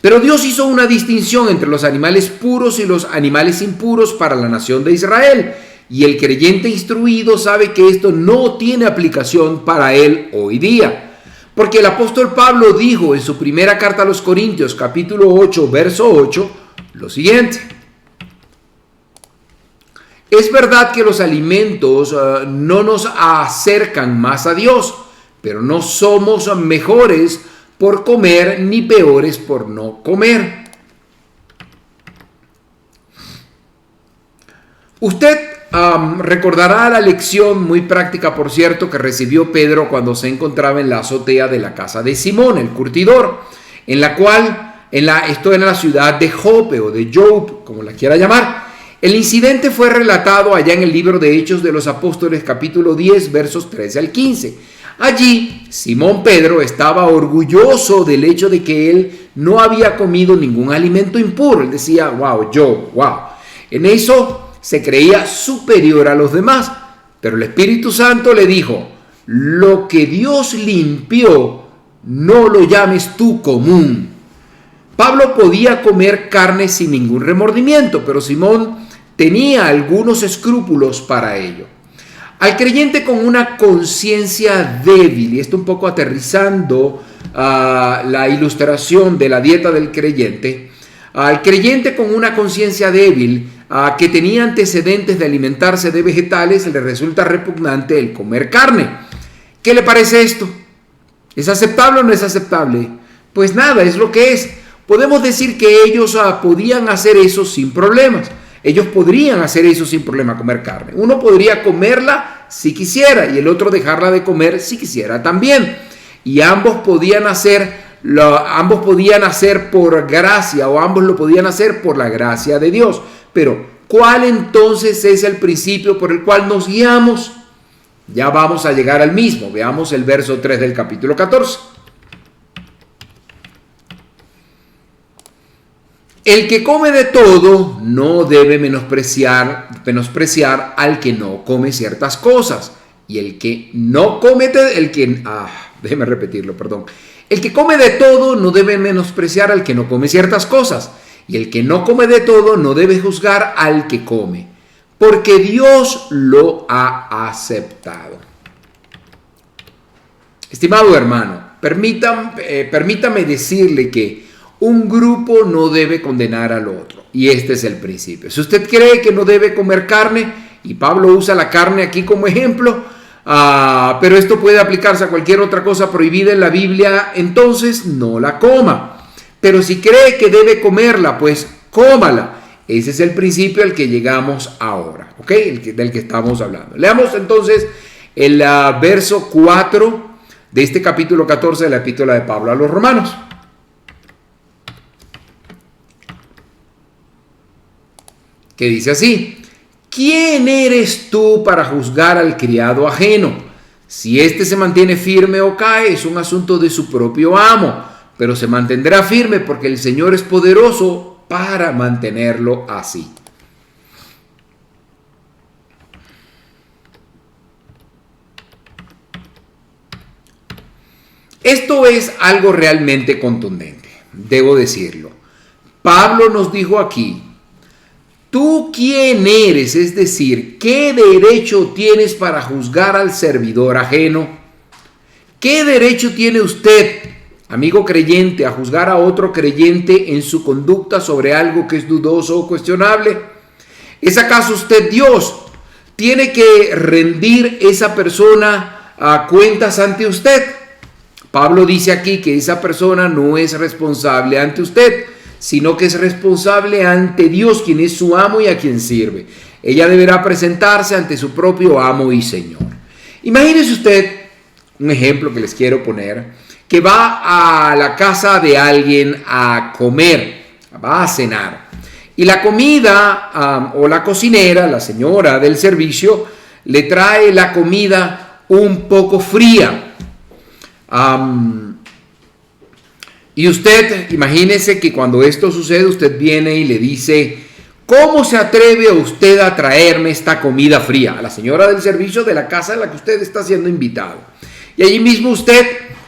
S2: Pero Dios hizo una distinción entre los animales puros y los animales impuros para la nación de Israel. Y el creyente instruido sabe que esto no tiene aplicación para él hoy día. Porque el apóstol Pablo dijo en su primera carta a los Corintios, capítulo 8, verso 8, lo siguiente: es verdad que los alimentos no nos acercan más a Dios, pero no somos mejores por comer ni peores por no comer. Usted recordará la lección muy práctica, por cierto, que recibió Pedro cuando se encontraba en la azotea de la casa de Simón, el curtidor, en la cual, esto era la ciudad de Jope o de Job, como la quiera llamar. El incidente fue relatado allá en el libro de Hechos de los Apóstoles, capítulo 10, versos 13 al 15. Allí, Simón Pedro estaba orgulloso del hecho de que él no había comido ningún alimento impuro. Él decía, wow. En eso se creía superior a los demás. Pero el Espíritu Santo le dijo, lo que Dios limpió, no lo llames tú común. Pablo podía comer carne sin ningún remordimiento, pero Simón tenía algunos escrúpulos para ello. Al creyente con una conciencia débil, y esto un poco aterrizando la ilustración de la dieta del creyente, al creyente con una conciencia débil que tenía antecedentes de alimentarse de vegetales, le resulta repugnante el comer carne. ¿Qué le parece esto? ¿Es aceptable o no es aceptable? Pues nada, es lo que es. Podemos decir que ellos podían hacer eso sin problemas. Ellos podrían hacer eso sin problema, comer carne. Uno podría comerla si quisiera y el otro dejarla de comer si quisiera también. Y ambos podían hacer por gracia, o ambos lo podían hacer por la gracia de Dios. Pero, ¿cuál entonces es el principio por el cual nos guiamos? Ya vamos a llegar al mismo. Veamos el verso 3 del capítulo 14. El que come de todo no debe menospreciar al que no come ciertas cosas. Y el que no come, déjeme repetirlo, perdón. El que come de todo no debe menospreciar al que no come ciertas cosas. Y el que no come de todo no debe juzgar al que come, porque Dios lo ha aceptado. Estimado hermano, permítame decirle que un grupo no debe condenar al otro. Y este es el principio. Si usted cree que no debe comer carne, y Pablo usa la carne aquí como ejemplo, pero esto puede aplicarse a cualquier otra cosa prohibida en la Biblia, entonces no la coma. Pero si cree que debe comerla, pues cómala. Ese es el principio al que llegamos ahora, ¿ok? Del que estamos hablando. Leamos entonces el verso 4 de este capítulo 14 de la epístola de Pablo a los Romanos. Que dice así: ¿quién eres tú para juzgar al criado ajeno? Si éste se mantiene firme o cae, es un asunto de su propio amo, pero se mantendrá firme porque el Señor es poderoso para mantenerlo así. Esto es algo realmente contundente, debo decirlo. Pablo nos dijo aquí: ¿tú quién eres? Es decir, ¿qué derecho tienes para juzgar al servidor ajeno? ¿Qué derecho tiene usted amigo creyente, a juzgar a otro creyente en su conducta sobre algo que es dudoso o cuestionable? ¿Es acaso usted Dios? ¿Tiene que rendir esa persona a cuentas ante usted? Pablo dice aquí que esa persona no es responsable ante usted, sino que es responsable ante Dios, quien es su amo y a quien sirve. Ella deberá presentarse ante su propio amo y Señor. Imagínese usted, un ejemplo que les quiero poner, que va a la casa de alguien a comer, va a cenar. Y la comida o la cocinera, la señora del servicio, le trae la comida un poco fría. Y usted, imagínese que cuando esto sucede, usted viene y le dice: ¿cómo se atreve usted a traerme esta comida fría? A la señora del servicio de la casa en la que usted está siendo invitado. Y allí mismo usted,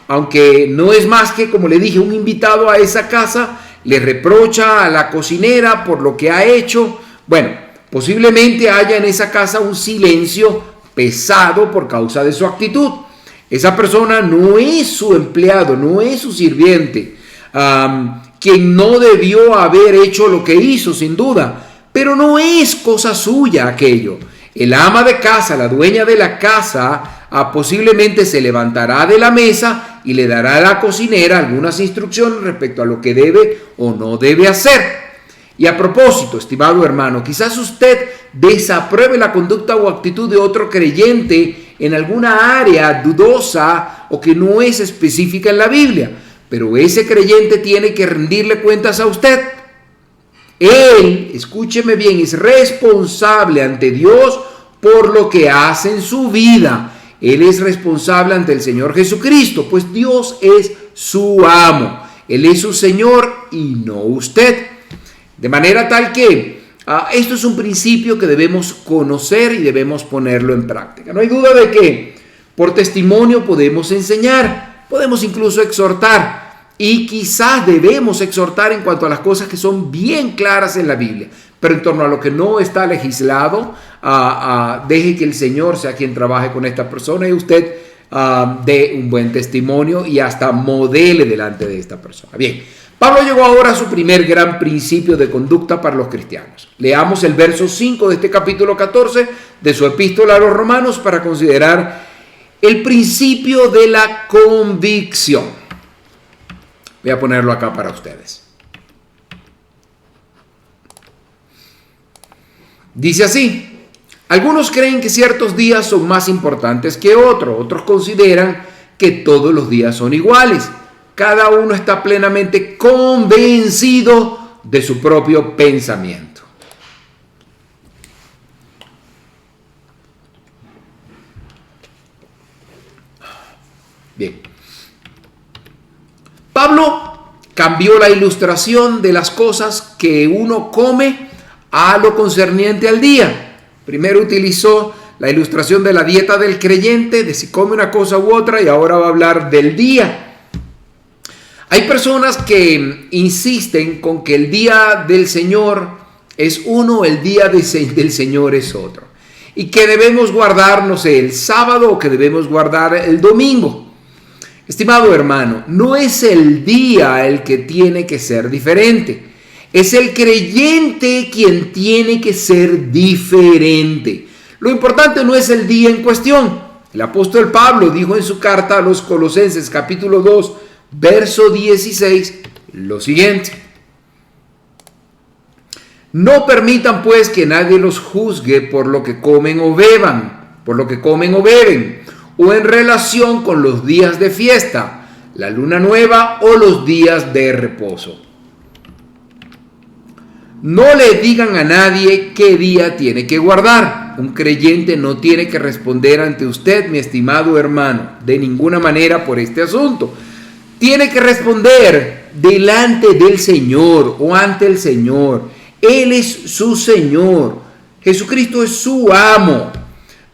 S2: aunque no es más que, como le dije, un invitado a esa casa, le reprocha a la cocinera por lo que ha hecho. Bueno, posiblemente haya en esa casa un silencio pesado por causa de su actitud. Esa persona no es su empleado, no es su sirviente, quien no debió haber hecho lo que hizo, sin duda, pero no es cosa suya aquello. El ama de casa, la dueña de la casa, posiblemente se levantará de la mesa y le dará a la cocinera algunas instrucciones respecto a lo que debe o no debe hacer. Y a propósito, estimado hermano, quizás usted desapruebe la conducta o actitud de otro creyente en alguna área dudosa o que no es específica en la Biblia, pero ese creyente tiene que rendirle cuentas a usted. Él, escúcheme bien, es responsable ante Dios por lo que hace en su vida. Él es responsable ante el Señor Jesucristo, pues Dios es su amo. Él es su Señor y no usted. De manera tal que esto es un principio que debemos conocer y debemos ponerlo en práctica. No hay duda de que por testimonio podemos enseñar, podemos incluso exhortar, y quizás debemos exhortar en cuanto a las cosas que son bien claras en la Biblia, pero en torno a lo que no está legislado, deje que el Señor sea quien trabaje con esta persona y usted dé un buen testimonio y hasta modele delante de esta persona. Bien, Pablo llegó ahora a su primer gran principio de conducta para los cristianos. Leamos el verso 5 de este capítulo 14 de su epístola a los Romanos para considerar el principio de la convicción. Voy a ponerlo acá para ustedes. Dice así: algunos creen que ciertos días son más importantes que otros, otros consideran que todos los días son iguales. Cada uno está plenamente convencido de su propio pensamiento. Bien. Pablo cambió la ilustración de las cosas que uno come a lo concerniente al día. Primero utilizó la ilustración de la dieta del creyente, de si come una cosa u otra, y ahora va a hablar del día. Hay personas que insisten con que el día del Señor es uno, el día del Señor es otro, y que debemos guardar, no sé, el sábado o que debemos guardar el domingo. Estimado hermano, no es el día el que tiene que ser diferente, es el creyente quien tiene que ser diferente. Lo importante no es el día en cuestión. El apóstol Pablo dijo en su carta a los Colosenses, capítulo 2, verso 16, lo siguiente: no permitan pues que nadie los juzgue por lo que comen o beban, o en relación con los días de fiesta, la luna nueva o los días de reposo. No le digan a nadie qué día tiene que guardar. Un creyente no tiene que responder ante usted, mi estimado hermano, de ninguna manera por este asunto. Tiene que responder delante del Señor o ante el Señor. Él es su Señor. Jesucristo es su amo.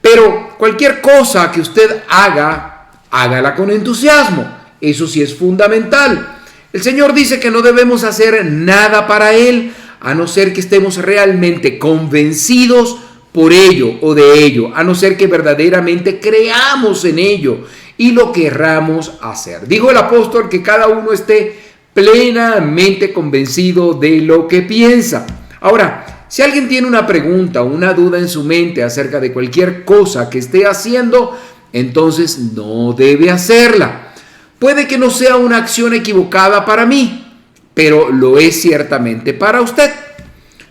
S2: Pero cualquier cosa que usted haga, hágala con entusiasmo. Eso sí es fundamental. El Señor dice que no debemos hacer nada para Él, a no ser que estemos realmente convencidos por ello o de ello, a no ser que verdaderamente creamos en ello. y lo querramos hacer. Dijo el apóstol que cada uno esté plenamente convencido de lo que piensa. Ahora, si alguien tiene una pregunta o una duda en su mente acerca de cualquier cosa que esté haciendo, entonces no debe hacerla. Puede que no sea una acción equivocada para mí, pero lo es ciertamente para usted.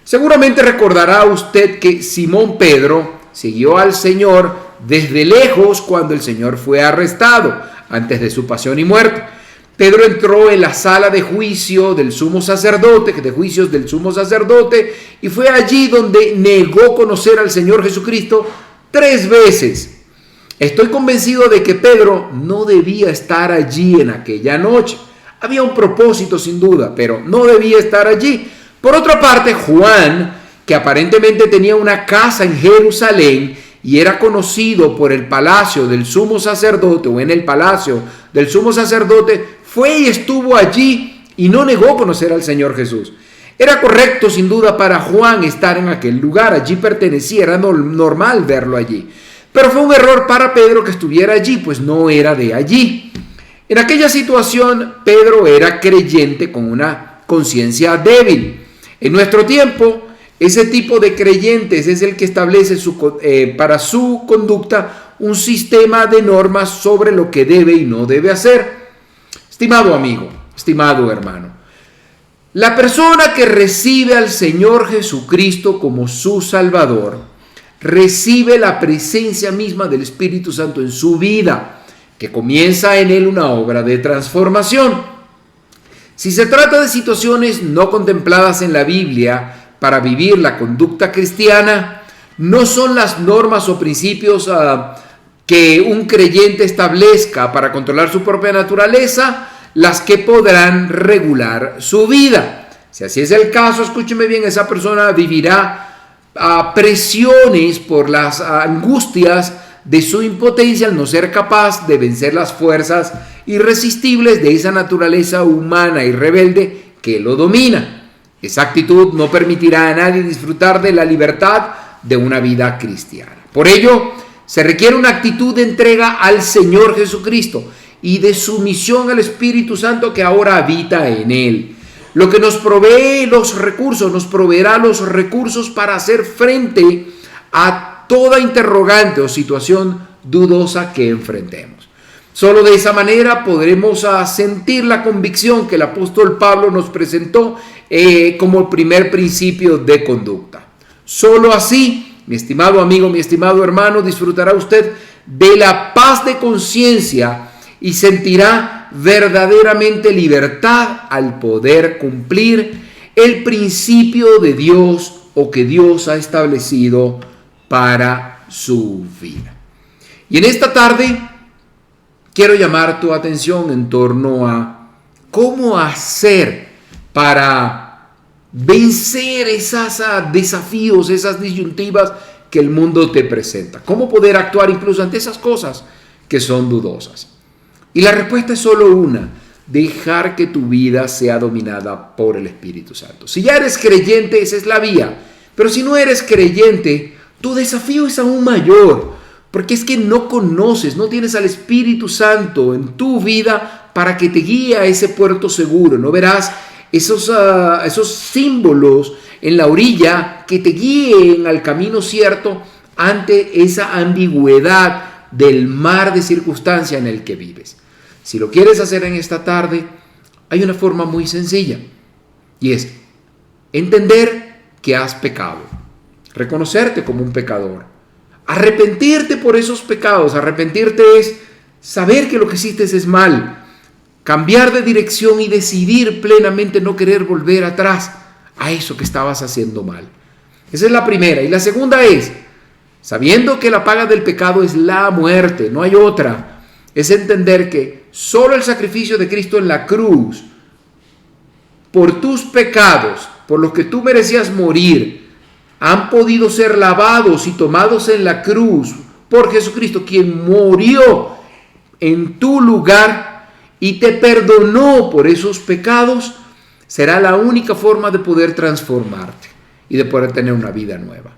S2: Seguramente recordará usted que Simón Pedro siguió al Señor desde lejos cuando el Señor fue arrestado, antes de su pasión y muerte. Pedro entró en la sala de juicio del sumo sacerdote, y fue allí donde negó conocer al Señor Jesucristo 3 veces. Estoy convencido de que Pedro no debía estar allí en aquella noche. Había un propósito sin duda, pero no debía estar allí. Por otra parte, Juan, que aparentemente tenía una casa en Jerusalén y era conocido por el palacio del sumo sacerdote o en el palacio del sumo sacerdote, fue y estuvo allí y no negó conocer al Señor Jesús. Era correcto sin duda para Juan estar en aquel lugar, allí pertenecía, era normal verlo allí. Pero fue un error para Pedro que estuviera allí, pues no era de allí. En aquella situación, Pedro era creyente con una conciencia débil. En nuestro tiempo, ese tipo de creyentes es el que establece para su conducta un sistema de normas sobre lo que debe y no debe hacer. Estimado amigo, estimado hermano, la persona que recibe al Señor Jesucristo como su Salvador, recibe la presencia misma del Espíritu Santo en su vida, que comienza en él una obra de transformación. Si se trata de situaciones no contempladas en la Biblia para vivir la conducta cristiana, no son las normas o principios que un creyente establezca para controlar su propia naturaleza las que podrán regular su vida. Si así es el caso, escúcheme bien, esa persona vivirá presiones por las angustias de su impotencia al no ser capaz de vencer las fuerzas irresistibles de esa naturaleza humana y rebelde que lo domina. Esa actitud no permitirá a nadie disfrutar de la libertad de una vida cristiana. Por ello, se requiere una actitud de entrega al Señor Jesucristo y de sumisión al Espíritu Santo que ahora habita en él. Lo que nos provee los recursos, nos proveerá los recursos para hacer frente a toda interrogante o situación dudosa que enfrentemos. Solo de esa manera podremos sentir la convicción que el apóstol Pablo nos presentó como el primer principio de conducta. Solo así, mi estimado amigo, mi estimado hermano, disfrutará usted de la paz de conciencia y sentirá verdaderamente libertad al poder cumplir el principio de Dios o que Dios ha establecido para su vida. Y en esta tarde quiero llamar tu atención en torno a cómo hacer para vencer esos desafíos, esas disyuntivas que el mundo te presenta. Cómo poder actuar incluso ante esas cosas que son dudosas. Y la respuesta es solo una: dejar que tu vida sea dominada por el Espíritu Santo. Si ya eres creyente, esa es la vía. Pero si no eres creyente, tu desafío es aún mayor, porque es que no conoces, no tienes al Espíritu Santo en tu vida para que te guíe a ese puerto seguro. No verás esos símbolos en la orilla que te guíen al camino cierto ante esa ambigüedad del mar de circunstancia en el que vives. Si lo quieres hacer en esta tarde, hay una forma muy sencilla, y es entender que has pecado, reconocerte como un pecador, arrepentirte por esos pecados. Arrepentirte es saber que lo que hiciste es mal, cambiar de dirección y decidir plenamente no querer volver atrás a eso que estabas haciendo mal. Esa es la primera. Y la segunda es, sabiendo que la paga del pecado es la muerte, no hay otra, es entender que solo el sacrificio de Cristo en la cruz, por tus pecados, por los que tú merecías morir, han podido ser lavados y tomados en la cruz por Jesucristo, quien murió en tu lugar y te perdonó por esos pecados. Será la única forma de poder transformarte y de poder tener una vida nueva.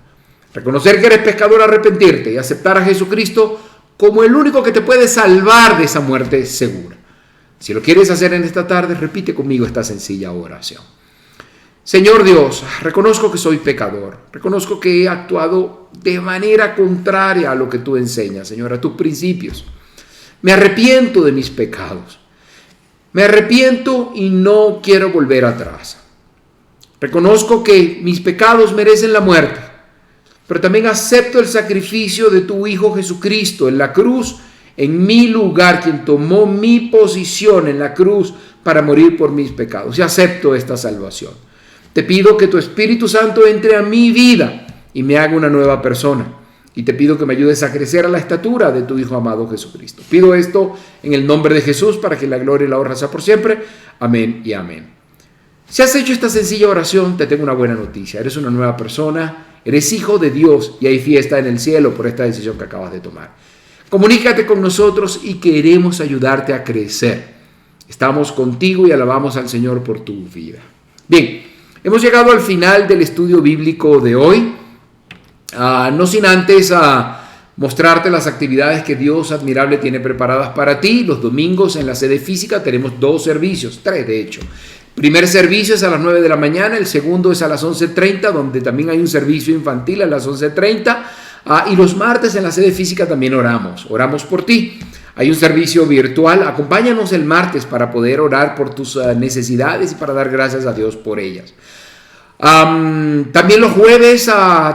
S2: Reconocer que eres pecador, arrepentirte y aceptar a Jesucristo como el único que te puede salvar de esa muerte segura. Si lo quieres hacer en esta tarde, repite conmigo esta sencilla oración. Señor Dios, reconozco que soy pecador, reconozco que he actuado de manera contraria a lo que tú enseñas, Señor, a tus principios. Me arrepiento de mis pecados. Me arrepiento y no quiero volver atrás. Reconozco que mis pecados merecen la muerte, pero también acepto el sacrificio de tu Hijo Jesucristo en la cruz, en mi lugar, quien tomó mi posición en la cruz para morir por mis pecados. Y acepto esta salvación. Te pido que tu Espíritu Santo entre a mi vida y me haga una nueva persona. Y te pido que me ayudes a crecer a la estatura de tu Hijo amado Jesucristo. Pido esto en el nombre de Jesús para que la gloria y la honra sea por siempre. Amén y amén. Si has hecho esta sencilla oración, te tengo una buena noticia. Eres una nueva persona, eres hijo de Dios y hay fiesta en el cielo por esta decisión que acabas de tomar. Comunícate con nosotros y queremos ayudarte a crecer. Estamos contigo y alabamos al Señor por tu vida. Bien, hemos llegado al final del estudio bíblico de hoy. No sin antes mostrarte las actividades que Dios admirable tiene preparadas para ti. Los domingos en la sede física tenemos 2 servicios, 3 de hecho. El primer servicio es a las 9 de la mañana, el segundo es a las 11:30, donde también hay un servicio infantil a las 11:30. Y los martes en la sede física también oramos por ti. Hay un servicio virtual, acompáñanos el martes para poder orar por tus necesidades y para dar gracias a Dios por ellas. También los jueves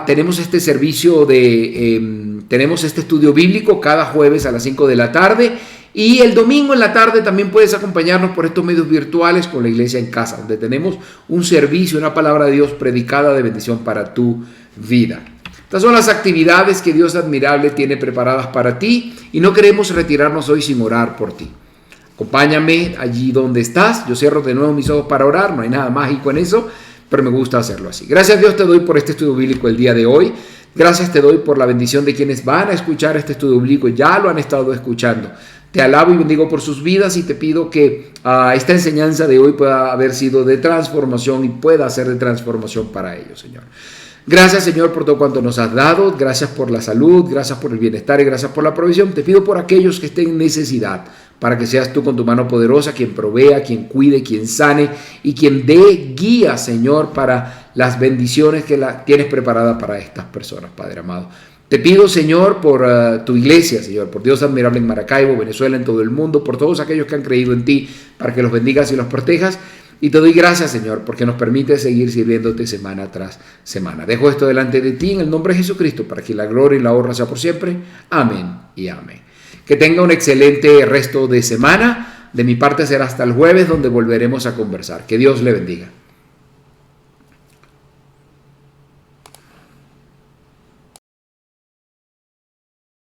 S2: tenemos este servicio tenemos este estudio bíblico cada jueves a las 5 de la tarde y el domingo en la tarde también puedes acompañarnos por estos medios virtuales con la iglesia en casa, donde tenemos un servicio, una palabra de Dios predicada de bendición para tu vida. Estas son las actividades que Dios admirable tiene preparadas para ti y no queremos retirarnos hoy sin orar por ti. Acompáñame allí donde estás, yo cierro de nuevo mis ojos para orar, no hay nada mágico en eso, pero me gusta hacerlo así. Gracias Dios te doy por este estudio bíblico el día de hoy. Gracias te doy por la bendición de quienes van a escuchar este estudio bíblico, ya lo han estado escuchando. Te alabo y bendigo por sus vidas y te pido que esta enseñanza de hoy pueda haber sido de transformación y pueda ser de transformación para ellos, Señor. Gracias, Señor, por todo cuanto nos has dado. Gracias por la salud, gracias por el bienestar y gracias por la provisión. Te pido por aquellos que estén en necesidad, para que seas tú con tu mano poderosa quien provea, quien cuide, quien sane y quien dé guía, Señor, para las bendiciones que tienes preparadas para estas personas, Padre amado. Te pido, Señor, por tu iglesia, Señor, por Dios admirable en Maracaibo, Venezuela, en todo el mundo, por todos aquellos que han creído en ti, para que los bendigas y los protejas. Y te doy gracias, Señor, porque nos permite seguir sirviéndote semana tras semana. Dejo esto delante de ti en el nombre de Jesucristo, para que la gloria y la honra sea por siempre. Amén y amén. Que tenga un excelente resto de semana. De mi parte será hasta el jueves, donde volveremos a conversar. Que Dios le bendiga.